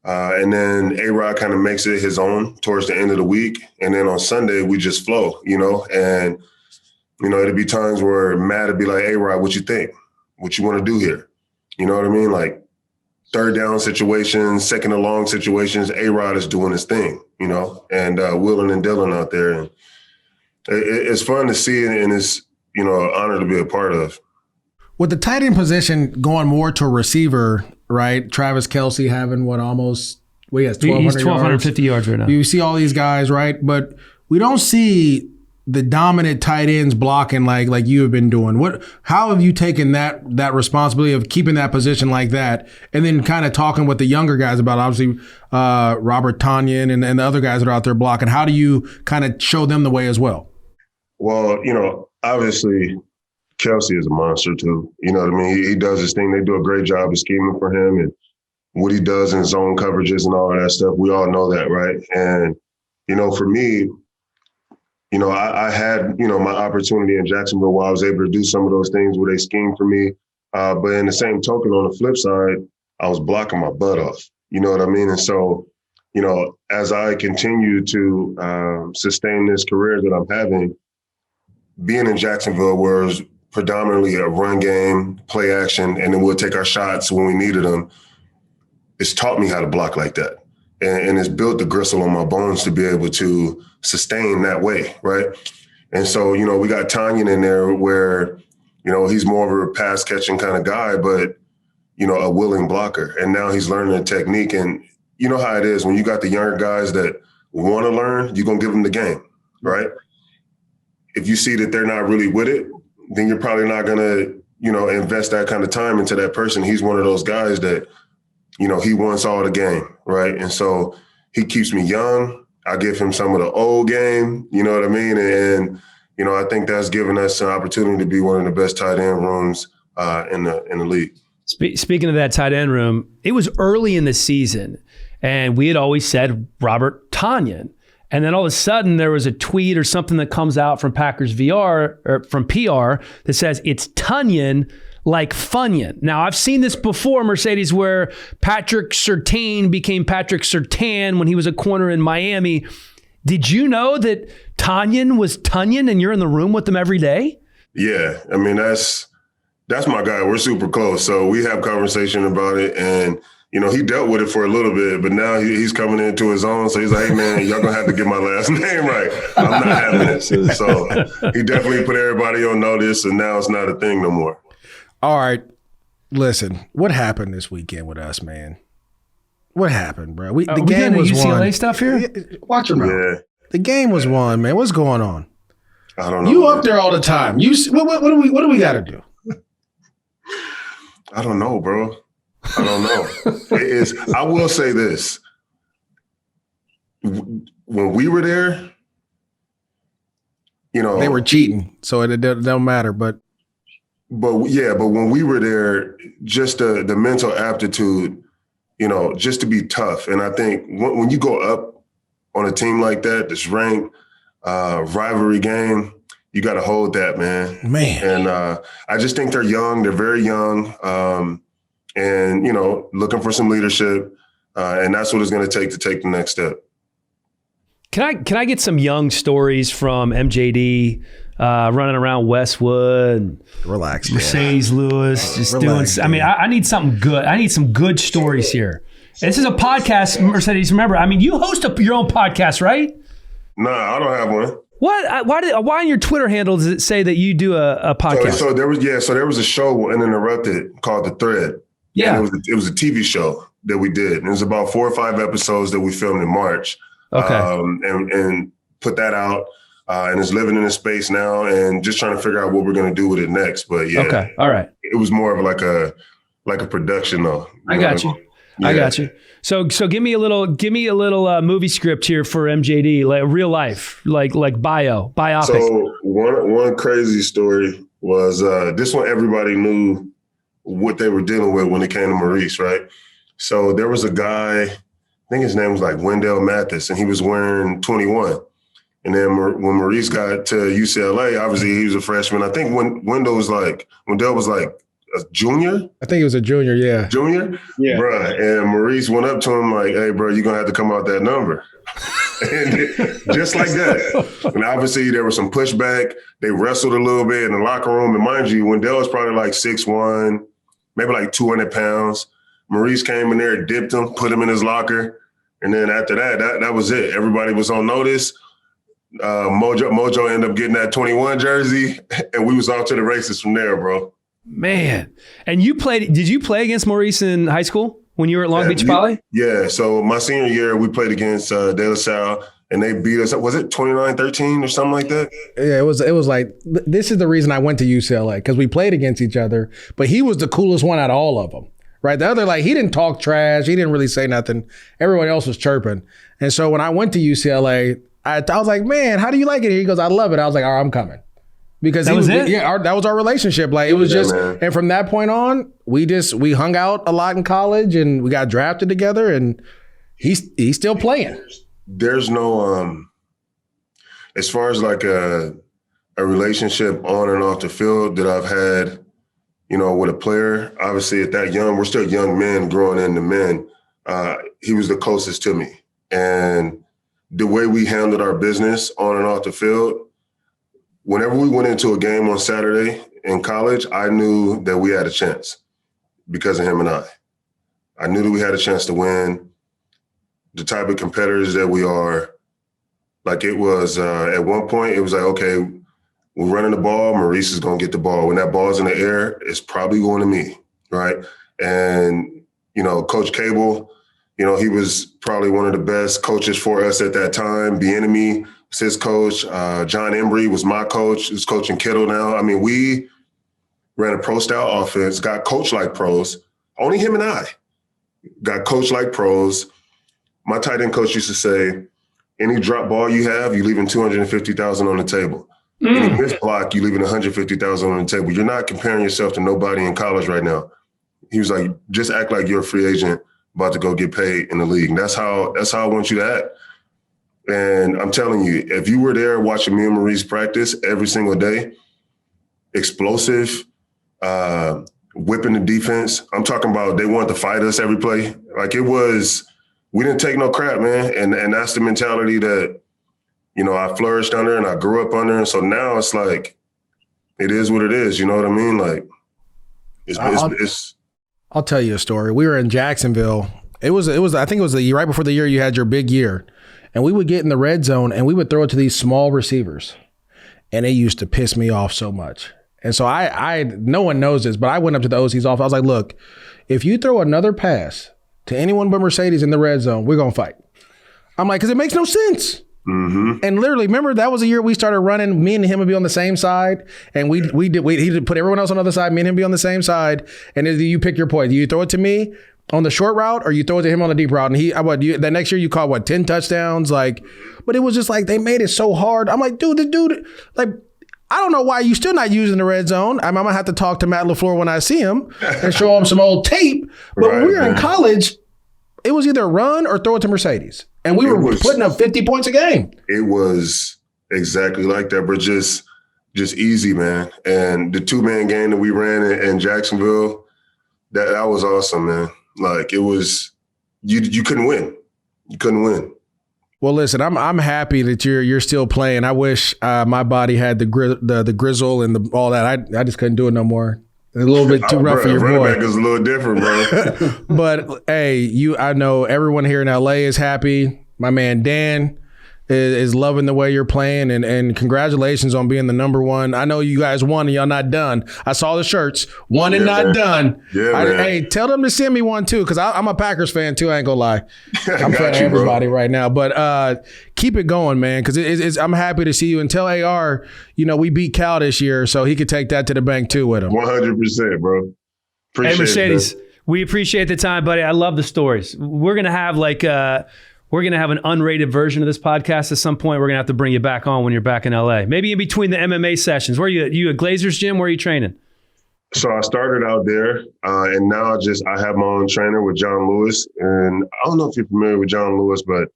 And then A-Rod kind of makes it his own towards the end of the week. And then on Sunday, we just flow, you know. And, you know, it'd be times where Matt would be like, A-Rod, what you think? What you want to do here? You know what I mean? Like third down situations, second and long situations, A-Rod is doing his thing, you know. And Willin and Dylan out there. And it's fun to see, and it's, you know, an honor to be a part of. With the tight end position going more to a receiver, right? Travis Kelce having he has 1,200 He's 1,250 yards right now. You see all these guys, right? But we don't see the dominant tight ends blocking like you have been doing? How have you taken that responsibility of keeping that position like that, and then kind of talking with the younger guys about, obviously, Robert Tonyan and the other guys that are out there blocking? How do you kind of show them the way as well? Well, obviously Kelce is a monster too. You know what I mean? He does his thing. They do a great job of scheming for him and what he does in zone coverages and all of that stuff. We all know that, right? And, for me, I had, my opportunity in Jacksonville where I was able to do some of those things where they schemed for me. But in the same token, on the flip side, I was blocking my butt off. You know what I mean? And so, as I continue to sustain this career that I'm having, being in Jacksonville where it was predominantly a run game, play action, and then we'll take our shots when we needed them, it's taught me how to block like that. And it's built the gristle on my bones to be able to sustain that way, right? And so, we got Tonyan in there where, he's more of a pass-catching kind of guy, but, a willing blocker. And now he's learning the technique. And you know how it is when you got the younger guys that want to learn, you're going to give them the game, right? If you see that they're not really with it, then you're probably not going to, invest that kind of time into that person. He's one of those guys that, he wants all the game, right? And so he keeps me young. I give him some of the old game, you know what I mean? And I think that's given us an opportunity to be one of the best tight end rooms in the league. Speaking of that tight end room, it was early in the season, and we had always said Robert Tonyan. And then all of a sudden, there was a tweet or something that comes out from Packers VR or from PR that says it's Tonyan like Funyan. Now, I've seen this before, Marcedes, where Patrick Surtain became Patrick Surtain when he was a corner in Miami. Did you know that Tonyan was Tunyon and you're in the room with them every day? Yeah. I mean, that's my guy. We're super close. So we have conversation about it. And, he dealt with it for a little bit, but now he's coming into his own. So he's like, hey, man, y'all going to have to get my last name right. I'm not having this. So he definitely put everybody on notice, and now it's not a thing no more. All right. Listen, what happened this weekend with us, man? What happened, bro? The game was UCLA won. Stuff here? Watch your mouth. Yeah. The game was won, man. What's going on? I don't know. You up there all the time. What do we got to do? I don't know, bro. I don't know. I will say this. When we were there, they were cheating, so it don't matter. But when we were there, just the mental aptitude, just to be tough. And I think when you go up on a team like that, this ranked rivalry game, you got to hold that, man. And I just think they're young. They're very young. And, looking for some leadership. And that's what it's going to take the next step. Can I get some young stories from MJD running around Westwood? Relax, Marcedes Lewis, just relax, doing. I mean, I need something good. I need some good stories here. This is a podcast, Marcedes. Remember, you host your own podcast, right? No, I don't have one. What? Why on your Twitter handle does it say that you do a podcast? So there was a show Uninterrupted called The Thread. Yeah, and it was a TV show that we did. And it was about 4 or 5 episodes that we filmed in March. Okay. And put that out. And it's living in a space now and just trying to figure out what we're going to do with it next. But yeah. Okay. All right. It was more of like a production though. I got you. Yeah. I got you. So give me a little movie script here for MJD, like real life, like biopic. So one crazy story was this one. Everybody knew what they were dealing with when it came to Maurice, right? So there was a guy, I think his name was like Wendell Mathis, and he was wearing 21. And then when Maurice got to UCLA, obviously he was a freshman. I think Wendell was like a junior. I think he was a junior, yeah. Junior? Yeah. Bruh. And Maurice went up to him like, hey, bro, you're going to have to come out that number. And just like that. And obviously there was some pushback. They wrestled a little bit in the locker room. And mind you, Wendell was probably like 6'1", maybe like 200 pounds. Maurice came in there, dipped him, put him in his locker. And then after that was it. Everybody was on notice. Mojo ended up getting that 21 jersey, and we was off to the races from there, bro. Man. And did you play against Maurice in high school when you were at Long Beach Poly? Yeah. So my senior year, we played against De La Salle, and they beat us. Was it 29-13 or something like that? Yeah, it was like, this is the reason I went to UCLA, because we played against each other, but he was the coolest one out of all of them, right? The other, like, he didn't talk trash. He didn't really say nothing. Everyone else was chirping. And so when I went to UCLA, I was like, man, how do you like it here? He goes, I love it. I was like, all right, I'm coming. Because that was it. Yeah, that was our relationship. Like, it was just, man. And from that point on, we hung out a lot in college, and we got drafted together, and he's still playing. There's no, as far as like a relationship on and off the field that I've had, with a player. Obviously, at that young, we're still young men growing into men. He was the closest to me, and the way we handled our business on and off the field. Whenever we went into a game on Saturday in college, I knew that we had a chance because of him and I. I knew that we had a chance to win. The type of competitors that we are, like, it was at one point, it was like, okay, we're running the ball. Maurice is going to get the ball. When that ball's in the air, it's probably going to me, right? And, Coach Cable, he was probably one of the best coaches for us at that time. Bieniemy was his coach. John Embry was my coach. He's coaching Kittle now. I mean, we ran a pro-style offense, got coached like pros. Only him and I got coached like pros. My tight end coach used to say, any drop ball you have, you're leaving $250,000 on the table. Any miss block, you're leaving $150,000 on the table. You're not comparing yourself to nobody in college right now. He was like, just act like you're a free agent about to go get paid in the league. And that's how I want you to act. And I'm telling you, if you were there watching me and Maurice practice every single day, explosive, whipping the defense. I'm talking about they wanted to fight us every play. Like, it was, we didn't take no crap, man. And that's the mentality that, I flourished under and I grew up under. And so now it's like, it is what it is. You know what I mean? Like, I'll tell you a story. We were in Jacksonville. I think it was the year right before the year you had your big year. And we would get in the red zone and we would throw it to these small receivers. And it used to piss me off so much. And so I no one knows this, but I went up to the OC's office. I was like, look, if you throw another pass to anyone but Marcedes in the red zone, we're going to fight. I'm like, because it makes no sense. Mm-hmm. And literally, remember, that was a year we started running. Me and him would be on the same side, and he did put everyone else on the other side. Me and him be on the same side, and you pick your point. You throw it to me on the short route, or you throw it to him on the deep route. And that next year you caught 10 touchdowns, like. But it was just like they made it so hard. I'm like, dude, like. I don't know why you still not using the red zone. I'm gonna have to talk to Matt LaFleur when I see him and show him some old tape. But when we were in college, it was either run or throw it to Marcedes. And we were putting up 50 points a game. It was exactly like that, but just easy, man. And the 2-man game that we ran in Jacksonville, that was awesome, man. Like, it was, you couldn't win. You couldn't win. Well, listen, I'm happy that you're still playing. I wish my body had the grizzle and all that. I just couldn't do it no more. A little bit too rough for your boy. Running back is a little different, bro. But hey, I know everyone here in LA is happy. My man Dan is loving the way you're playing, and congratulations on being the number one. I know you guys won and y'all not done. I saw the shirts, won and not done. Yeah, man. Hey, tell them to send me one too, because I'm a Packers fan too. I ain't gonna lie. I'm fan of everybody right now, but keep it going, man, because I'm happy to see you. And tell AR, we beat Cal this year, so he could take that to the bank too with him. 100%, bro. Hey, Marcedes, we appreciate the time, buddy. I love the stories. We're gonna have We're going to have an unrated version of this podcast at some point. We're going to have to bring you back on when you're back in LA. Maybe in between the MMA sessions. Where are you at? You at Glazer's Gym? Where are you training? So I started out there, and now I have my own trainer with John Lewis. And I don't know if you're familiar with John Lewis, but,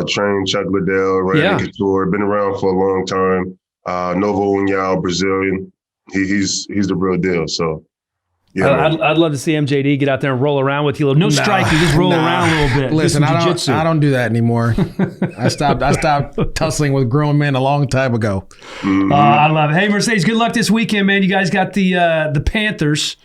trained Chuck Liddell, Randy Couture, been around for a long time. Novo Unyao, Brazilian. He's the real deal. So. Yeah, I'd love to see MJD get out there and roll around with you. No striking, just roll around a little bit. Listen, I don't do that anymore. I stopped tussling with grown men a long time ago. Mm-hmm. I love it. Hey, Marcedes, good luck this weekend, man. You guys got the Panthers,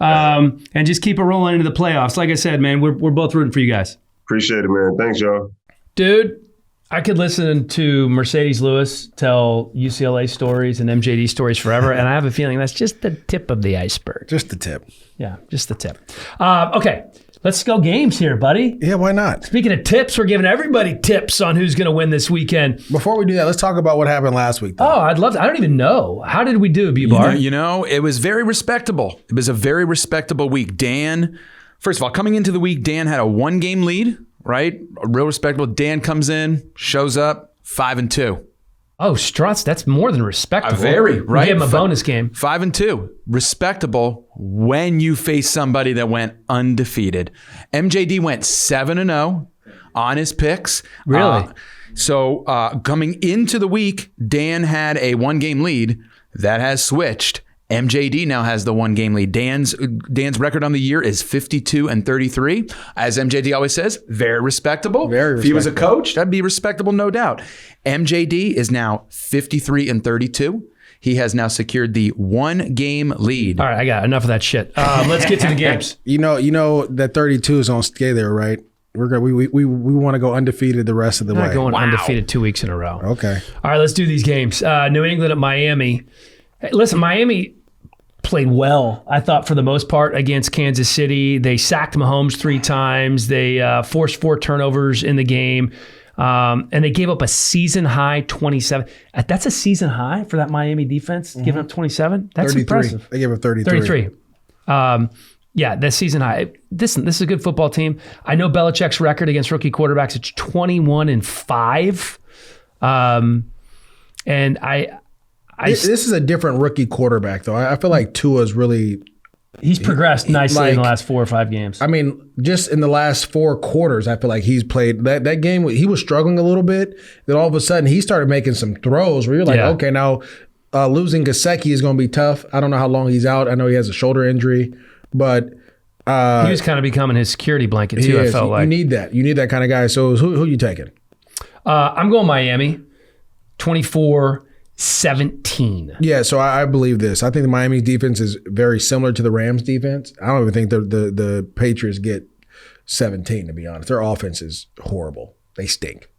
and just keep it rolling into the playoffs. Like I said, man, we're both rooting for you guys. Appreciate it, man. Thanks, y'all. Dude, I could listen to Marcedes Lewis tell UCLA stories and MJD stories forever, and I have a feeling that's just the tip of the iceberg. Just the tip. Yeah, just the tip. Okay, Let's go games here, buddy. Yeah, why not? Speaking of tips, we're giving everybody tips on who's going to win this weekend. Before we do that, let's talk about what happened last week, though. Oh, I'd love to. I don't even know. How did we do, B-Bar? You know, it was very respectable. It was a very respectable week. Dan, first of all, coming into the week, Dan had a 1-game lead, right? Real respectable. Dan comes in, shows up, 5-2. Oh, Struts, that's more than respectable. Very, right? We gave him a bonus game. 5-2. Respectable when you face somebody that went undefeated. MJD went 7-0 on his picks. Really? So coming into the week, Dan had a 1-game lead. That has switched. MJD now has the 1-game lead. Dan's record on the year is 52-33. As MJD always says, very respectable. Very respectable. If he was a coach, that'd be respectable, no doubt. MJD is now 53-32. He has now secured the 1-game lead. All right, I got enough of that shit. Let's get to the games. You know that 32 is on stay there, right? We want to go undefeated the rest of the way. We're not going undefeated 2 weeks in a row. Okay. All right, let's do these games. New England at Miami. Hey, listen, Miami played well, I thought, for the most part against Kansas City. They sacked Mahomes 3 times. They forced 4 turnovers in the game. And they gave up a season-high 27. That's a season high for that Miami defense, giving up 27? That's 33. impressive. They gave up 33. 33. Yeah, that season high. This is a good football team. I know Belichick's record against rookie quarterbacks, it's 21-5. And this is a different rookie quarterback, though. I feel like Tua's really... He's progressed nicely in the last 4 or 5 games. I mean, just in the last 4 quarters, I feel like he's played that game. He was struggling a little bit. Then all of a sudden, he started making some throws where you're like, okay, now losing Gesicki is going to be tough. I don't know how long he's out. I know he has a shoulder injury, but he was kind of becoming his security blanket too. I felt like you need that. You need that kind of guy. So who are you taking? I'm going Miami, 24-17. Yeah, so I believe this. I think the Miami defense is very similar to the Rams defense. I don't even think the Patriots get 17, to be honest. Their offense is horrible. They stink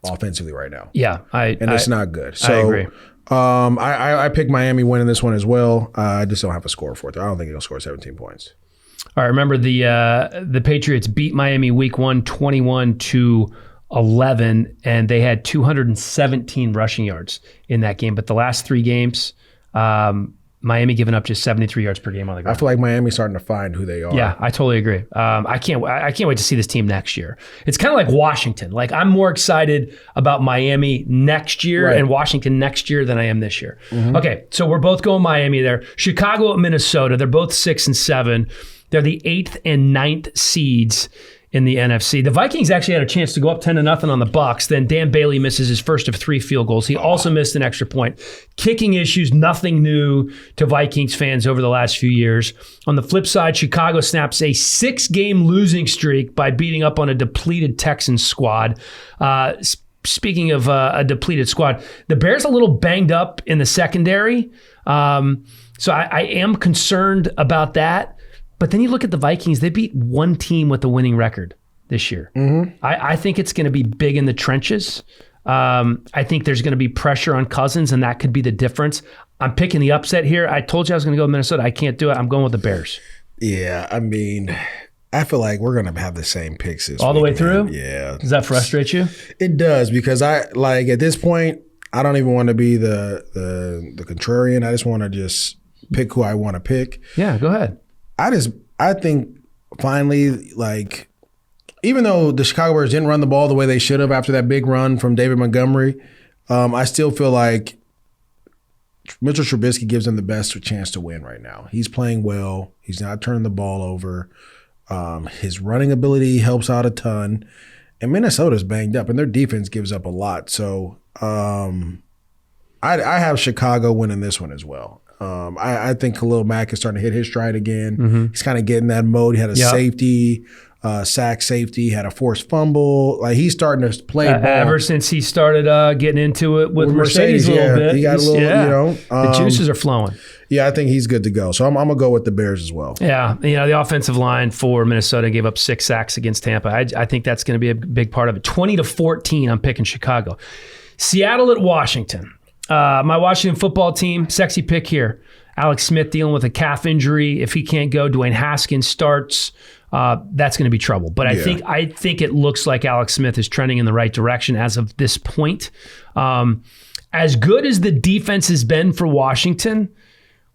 offensively right now. Yeah, it's not good. So, I agree. I picked Miami winning this one as well. I just don't have a score for it. I don't think he'll score 17 points. All right, remember the Patriots beat Miami week 1, 21-11, and they had 217 rushing yards in that game. But the last 3 games, Miami giving up just 73 yards per game on the ground. I feel like Miami's starting to find who they are. Yeah, I totally agree. I can't wait to see this team next year. It's kind of like Washington. Like, I'm more excited about Miami next year and Washington next year than I am this year. Mm-hmm. Okay, so we're both going Miami there. Chicago at Minnesota. They're both 6 and 7. They're the 8th and 9th seeds in the NFC. The Vikings actually had a chance to go up 10-0 on the Bucs. Then Dan Bailey misses his first of 3 field goals. He also missed an extra point. Kicking issues, nothing new to Vikings fans over the last few years. On the flip side, Chicago snaps a 6-game losing streak by beating up on a depleted Texans squad. Speaking of a depleted squad, the Bears a little banged up in the secondary. So I am concerned about that. But then you look at the Vikings, they beat one team with a winning record this year. Mm-hmm. I think it's going to be big in the trenches. I think there's going to be pressure on Cousins, and that could be the difference. I'm picking the upset here. I told you I was going to go with Minnesota. I can't do it. I'm going with the Bears. Yeah, I mean, I feel like we're going to have the same picks this all the way through? Man. Yeah. Does that frustrate you? It does, because at this point, I don't even want to be the contrarian. I just want to just pick who I want to pick. Yeah, go ahead. I think finally, like, even though the Chicago Bears didn't run the ball the way they should have after that big run from David Montgomery, I still feel like Mitchell Trubisky gives them the best chance to win right now. He's playing well. He's not turning the ball over. His running ability helps out a ton. And Minnesota's banged up, and their defense gives up a lot. So I have Chicago winning this one as well. I think Khalil Mack is starting to hit his stride again. Mm-hmm. He's kind of getting that mode. He had a safety, sack safety, had a forced fumble. Like, he's starting to play ball. Ever since he started getting into it with Marcedes a little bit. He got a little, the juices are flowing. Yeah, I think he's good to go. So I'm going to go with the Bears as well. Yeah, the offensive line for Minnesota gave up 6 sacks against Tampa. I think that's going to be a big part of it. 20-14, I'm picking Chicago. Seattle at Washington. My Washington football team, sexy pick here. Alex Smith dealing with a calf injury. If he can't go, Dwayne Haskins starts. That's going to be trouble. But I think it looks like Alex Smith is trending in the right direction as of this point. As good as the defense has been for Washington,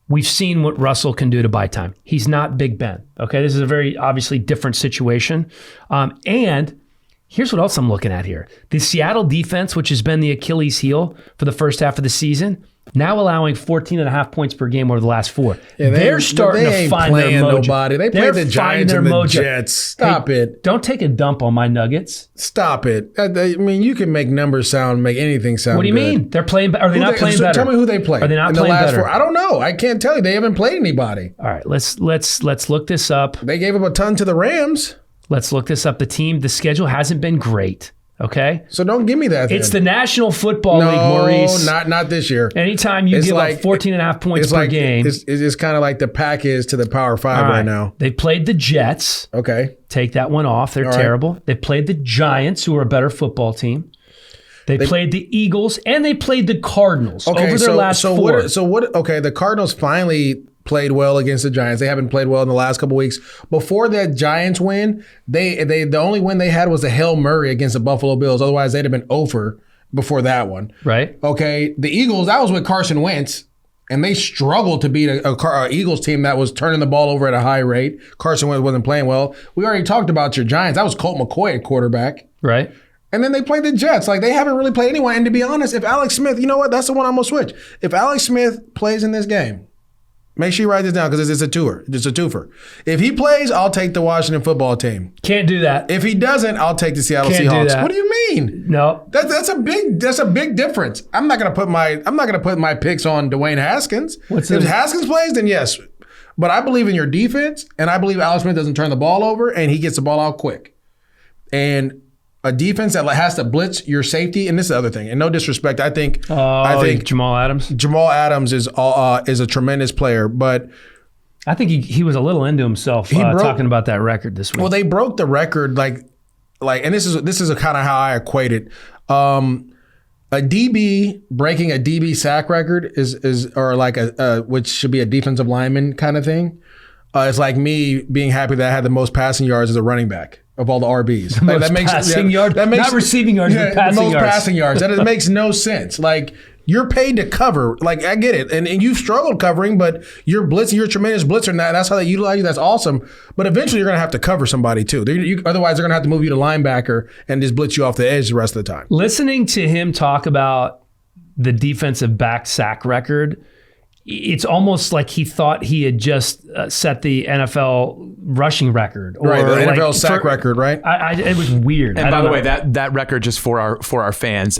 we've seen what Russell can do to buy time. He's not Big Ben. Okay, this is a very obviously different situation. And here's what else I'm looking at here. The Seattle defense, which has been the Achilles heel for the first half of the season, now allowing 14.5 points per game over the last 4. Yeah, they're starting to find their mojo. Nobody. They played the Giants and the Jets. Stop it. Don't take a dump on my Nuggets. Stop it. I mean, you can make numbers make anything sound good. What do you mean? They're playing. Are they not playing better? Tell me who they play. Are they not playing better? 4? I don't know. I can't tell you. They haven't played anybody. All right, let's look this up. They gave up a ton to the Rams. Let's look this up. The schedule hasn't been great. Okay, so don't give me that. It's the National Football League, Maurice. not this year. Anytime you give up 14.5 points per game, it's kind of like the pack is to the Power 5 right now. They played the Jets. Okay, take that one off. They're terrible. They played the Giants, who are a better football team. They played the Eagles and they played the Cardinals over their last 4. Okay, the Cardinals finally played well against the Giants. They haven't played well in the last couple weeks. Before that Giants win, the only win they had was the Hail Murray against the Buffalo Bills. Otherwise, they'd have been over before that one. Right. Okay, the Eagles, that was with Carson Wentz, and they struggled to beat a Eagles team that was turning the ball over at a high rate. Carson Wentz wasn't playing well. We already talked about your Giants. That was Colt McCoy at quarterback. Right. And then they played the Jets. Like, they haven't really played anyone. And to be honest, if Alex Smith, you know what? That's the one I'm going to switch. If Alex Smith plays in this game, make sure you write this down because it's a tour. It's a twofer. If he plays, I'll take the Washington football team. Can't do that. If he doesn't, I'll take the Seattle Can't Seahawks. Do that. What do you mean? No. That's a big difference. I'm not gonna put my picks on Dwayne Haskins. If Haskins plays, then yes. But I believe in your defense, and I believe Alex Smith doesn't turn the ball over and he gets the ball out quick. And a defense that has to blitz your safety, and this is the other thing. And no disrespect, I think Jamal Adams. Jamal Adams is a tremendous player, but I think he was a little into himself talking about that record this week. Well, they broke the record, and this is kind of how I equate it. A DB breaking a DB sack record is like which should be a defensive lineman kind of thing. It's like me being happy that I had the most passing yards as a running back of all the RBs. Not receiving yards, but passing yards. The most passing yards. That makes no sense. Like, you're paid to cover. Like, I get it. And you've struggled covering, but you're blitzing. You're a tremendous blitzer. And that's how they utilize you. That's awesome. But eventually you're going to have to cover somebody too. Otherwise, they're going to have to move you to linebacker and just blitz you off the edge the rest of the time. Listening to him talk about the defensive back sack record, it's almost like he thought he had just set the NFL rushing record. Or right, the NFL sack record, right? It was weird. And by the way, that record, just for our fans,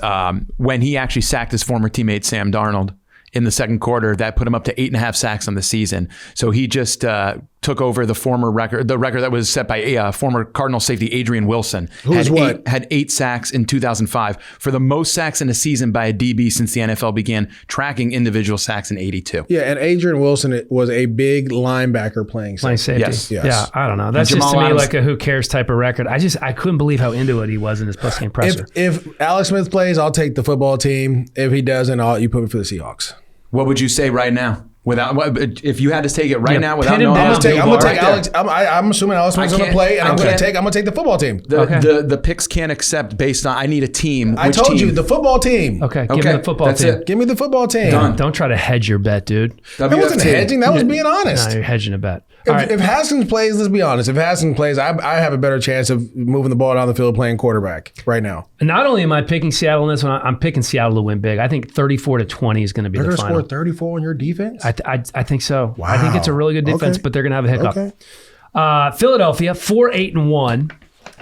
when he actually sacked his former teammate Sam Darnold in the second quarter, that put him up to 8.5 sacks on the season. So he just took over the record that was set by former Cardinal safety Adrian Wilson. Had 8 sacks in 2005 for the most sacks in a season by a DB since the NFL began tracking indivial sacks in 82. Yeah, and Adrian Wilson was a big linebacker playing safety. Yes. Yeah, I don't know. That's just to me like a who cares type of record. I couldn't believe how into it he was in his post-game presser. If Alex Smith plays, I'll take the football team. If he doesn't, you put me for the Seahawks. What would you say right now? If you had to take it right now without knowing, I'm gonna take Alex. I'm assuming Alex Smith's gonna play, and I'm gonna take the football team. The picks can't accept based on I need a team. I told you the football team. Okay, give me the football team. Give me the football team. Don't try to hedge your bet, dude. That wasn't hedging. That was being honest. No, you're hedging a bet. If Haskins plays, let's be honest. If Haskins plays, I have a better chance of moving the ball down the field playing quarterback right now. Not only am I picking Seattle in this one, I'm picking Seattle to win big. I think 34-20 is going to be the final. They're going to score 34 on your defense? I think so. Wow. I think it's a really good defense, but they're going to have a hiccup. Okay. Philadelphia, 4-8-1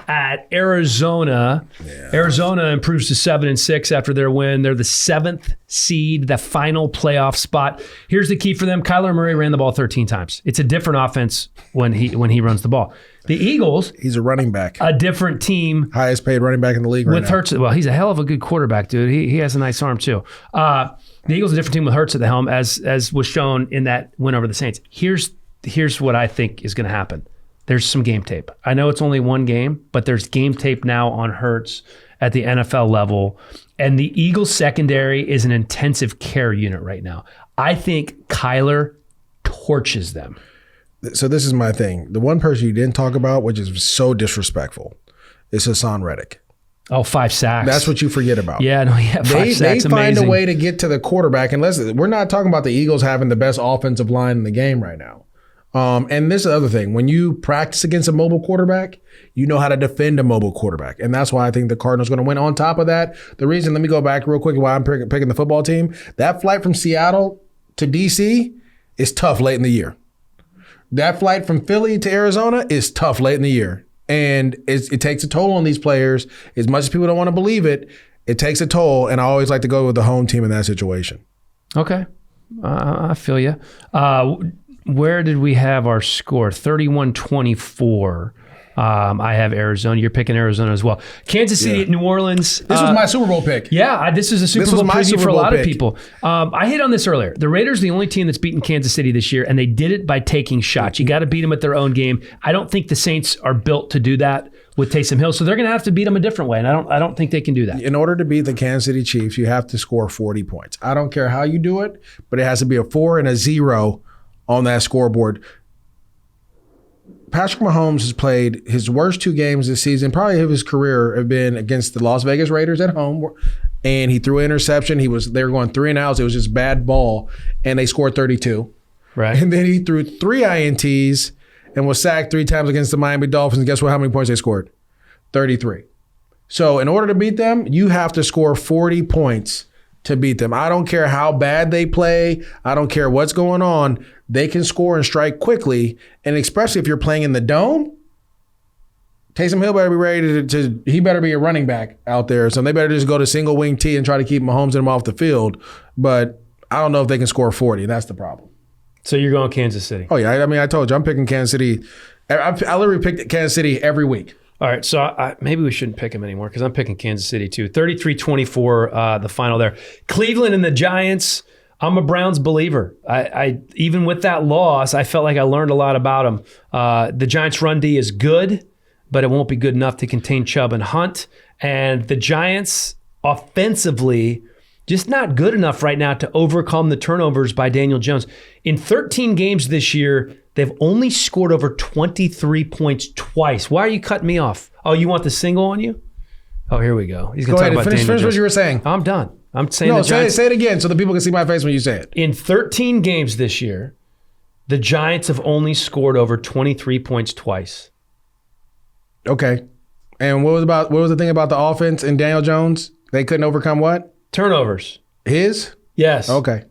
at Arizona. Yeah. Arizona improves to 7-6 after their win. They're the 7th seed, the final playoff spot. Here's the key for them. Kyler Murray ran the ball 13 times. It's a different offense when he runs the ball. The Eagles. He's a running back. A different team. Highest paid running back in the league right now. With Hurts. Well, he's a hell of a good quarterback, dude. He has a nice arm too. The Eagles are a different team with Hurts at the helm, as was shown in that win over the Saints. Here's what I think is going to happen. There's some game tape. I know it's only one game, but there's game tape now on Hurts at the NFL level. And the Eagles secondary is an intensive care unit right now. I think Kyler torches them. So this is my thing. The one person you didn't talk about, which is so disrespectful, is Hassan Reddick. Oh, 5 sacks. That's what you forget about. Yeah, no, yeah, 5 sacks. They find amazing. a way to get to the quarterback. And we're not talking about the Eagles having the best offensive line in the game right now. And this is the other thing. When you practice against a mobile quarterback, you know how to defend a mobile quarterback. And that's why I think the Cardinals are going to win. On top of that, the reason, let me go back real quick why I'm picking the football team. That flight from Seattle to D.C. is tough late in the year. That flight from Philly to Arizona is tough late in the year. And it takes a toll on these players. As much as people don't want to believe it, it takes a toll. And I always like to go with the home team in that situation. Okay. I feel you. Where did we have our score? 31-24. I have Arizona. You're picking Arizona as well. Kansas City at New Orleans. This was my Super Bowl pick. Yeah, this is a Super Bowl preview for a lot of people. I hit on this earlier. The Raiders are the only team that's beaten Kansas City this year, and they did it by taking shots. You got to beat them at their own game. I don't think the Saints are built to do that with Taysom Hill, so they're going to have to beat them a different way, and I don't think they can do that. In order to beat the Kansas City Chiefs, you have to score 40 points. I don't care how you do it, but it has to be a 4 and a 0 on that scoreboard. Patrick Mahomes has played his worst 2 games this season, probably of his career, have been against the Las Vegas Raiders at home, and he threw an interception. They were going 3 and outs. It was just bad ball, and they scored 32. Right. And then he threw 3 INTs and was sacked 3 times against the Miami Dolphins. And guess what? How many points they scored? 33. So in order to beat them, you have to score 40 points to beat them. I don't care how bad they play. I don't care what's going on. They can score and strike quickly. And especially if you're playing in the dome, Taysom Hill better be ready he better be a running back out there. So they better just go to single wing T and try to keep Mahomes and him off the field. But I don't know if they can score 40. That's the problem. So you're going Kansas City. Oh, yeah. I mean, I told you, I'm picking Kansas City. I literally picked Kansas City every week. All right, so maybe we shouldn't pick them anymore because I'm picking Kansas City too. 33-24, the final there. Cleveland and the Giants. I'm a Browns believer. I even with that loss, I felt like I learned a lot about them. The Giants' run D is good, but it won't be good enough to contain Chubb and Hunt. And the Giants offensively, just not good enough right now to overcome the turnovers by Daniel Jones. In 13 games this year, they've only scored over 23 points twice. Why are you cutting me off? Oh, you want the single on you? Oh, here we go. He's going to talk about Daniel Jones. Finish what you were saying. I'm done. I'm saying no, say it again so the people can see my face when you say it. In 13 games this year, the Giants have only scored over 23 points twice. Okay. And what was the thing about the offense and Daniel Jones? They couldn't overcome what? Turnovers. His? Yes. Okay.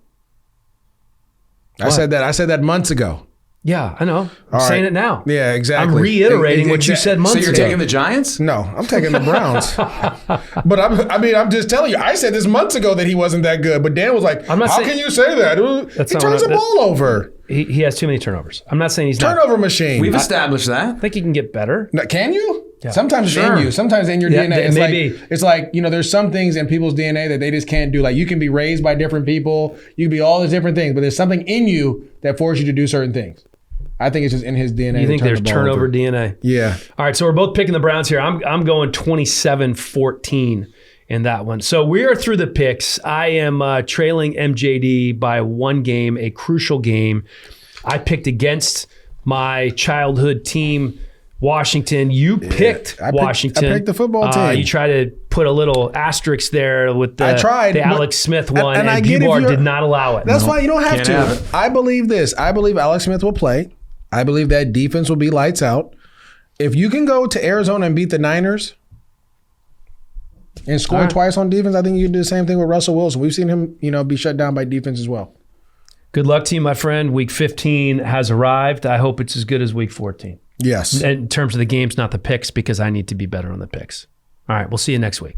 What? I said that months ago. Yeah, I know. I'm saying it now. Yeah, exactly. I'm reiterating what you said months ago. So you're taking the Giants? No, I'm taking the Browns. But I'm just telling you, I said this months ago that he wasn't that good. But Dan was like, how can you say that? He turns the ball over. He has too many turnovers. I'm not saying he's not. Turnover machine. We've established that. I think he can get better. Now, can you? Yeah. Sometimes it's in you. Sometimes in your DNA. Maybe. It's like, there's some things in people's DNA that they just can't do. Like you can be raised by different people. You can be all these different things. But there's something in you that forces you to do certain things. I think it's just in his DNA. You think there's turnover DNA? Yeah. All right, so we're both picking the Browns here. I'm going 27-14 in that one. So we are through the picks. I am trailing MJD by 1 game, a crucial game. I picked against my childhood team, Washington. You picked Washington. I picked the football team. You tried to put a little asterisk there with the Alex Smith one, and Vuori did not allow it. That's why you don't have to. I believe this. I believe Alex Smith will play. I believe that defense will be lights out. If you can go to Arizona and beat the Niners and score twice on defense, I think you can do the same thing with Russell Wilson. We've seen him, be shut down by defense as well. Good luck to you, my friend. Week 15 has arrived. I hope it's as good as Week 14. Yes. In terms of the games, not the picks, because I need to be better on the picks. All right, we'll see you next week.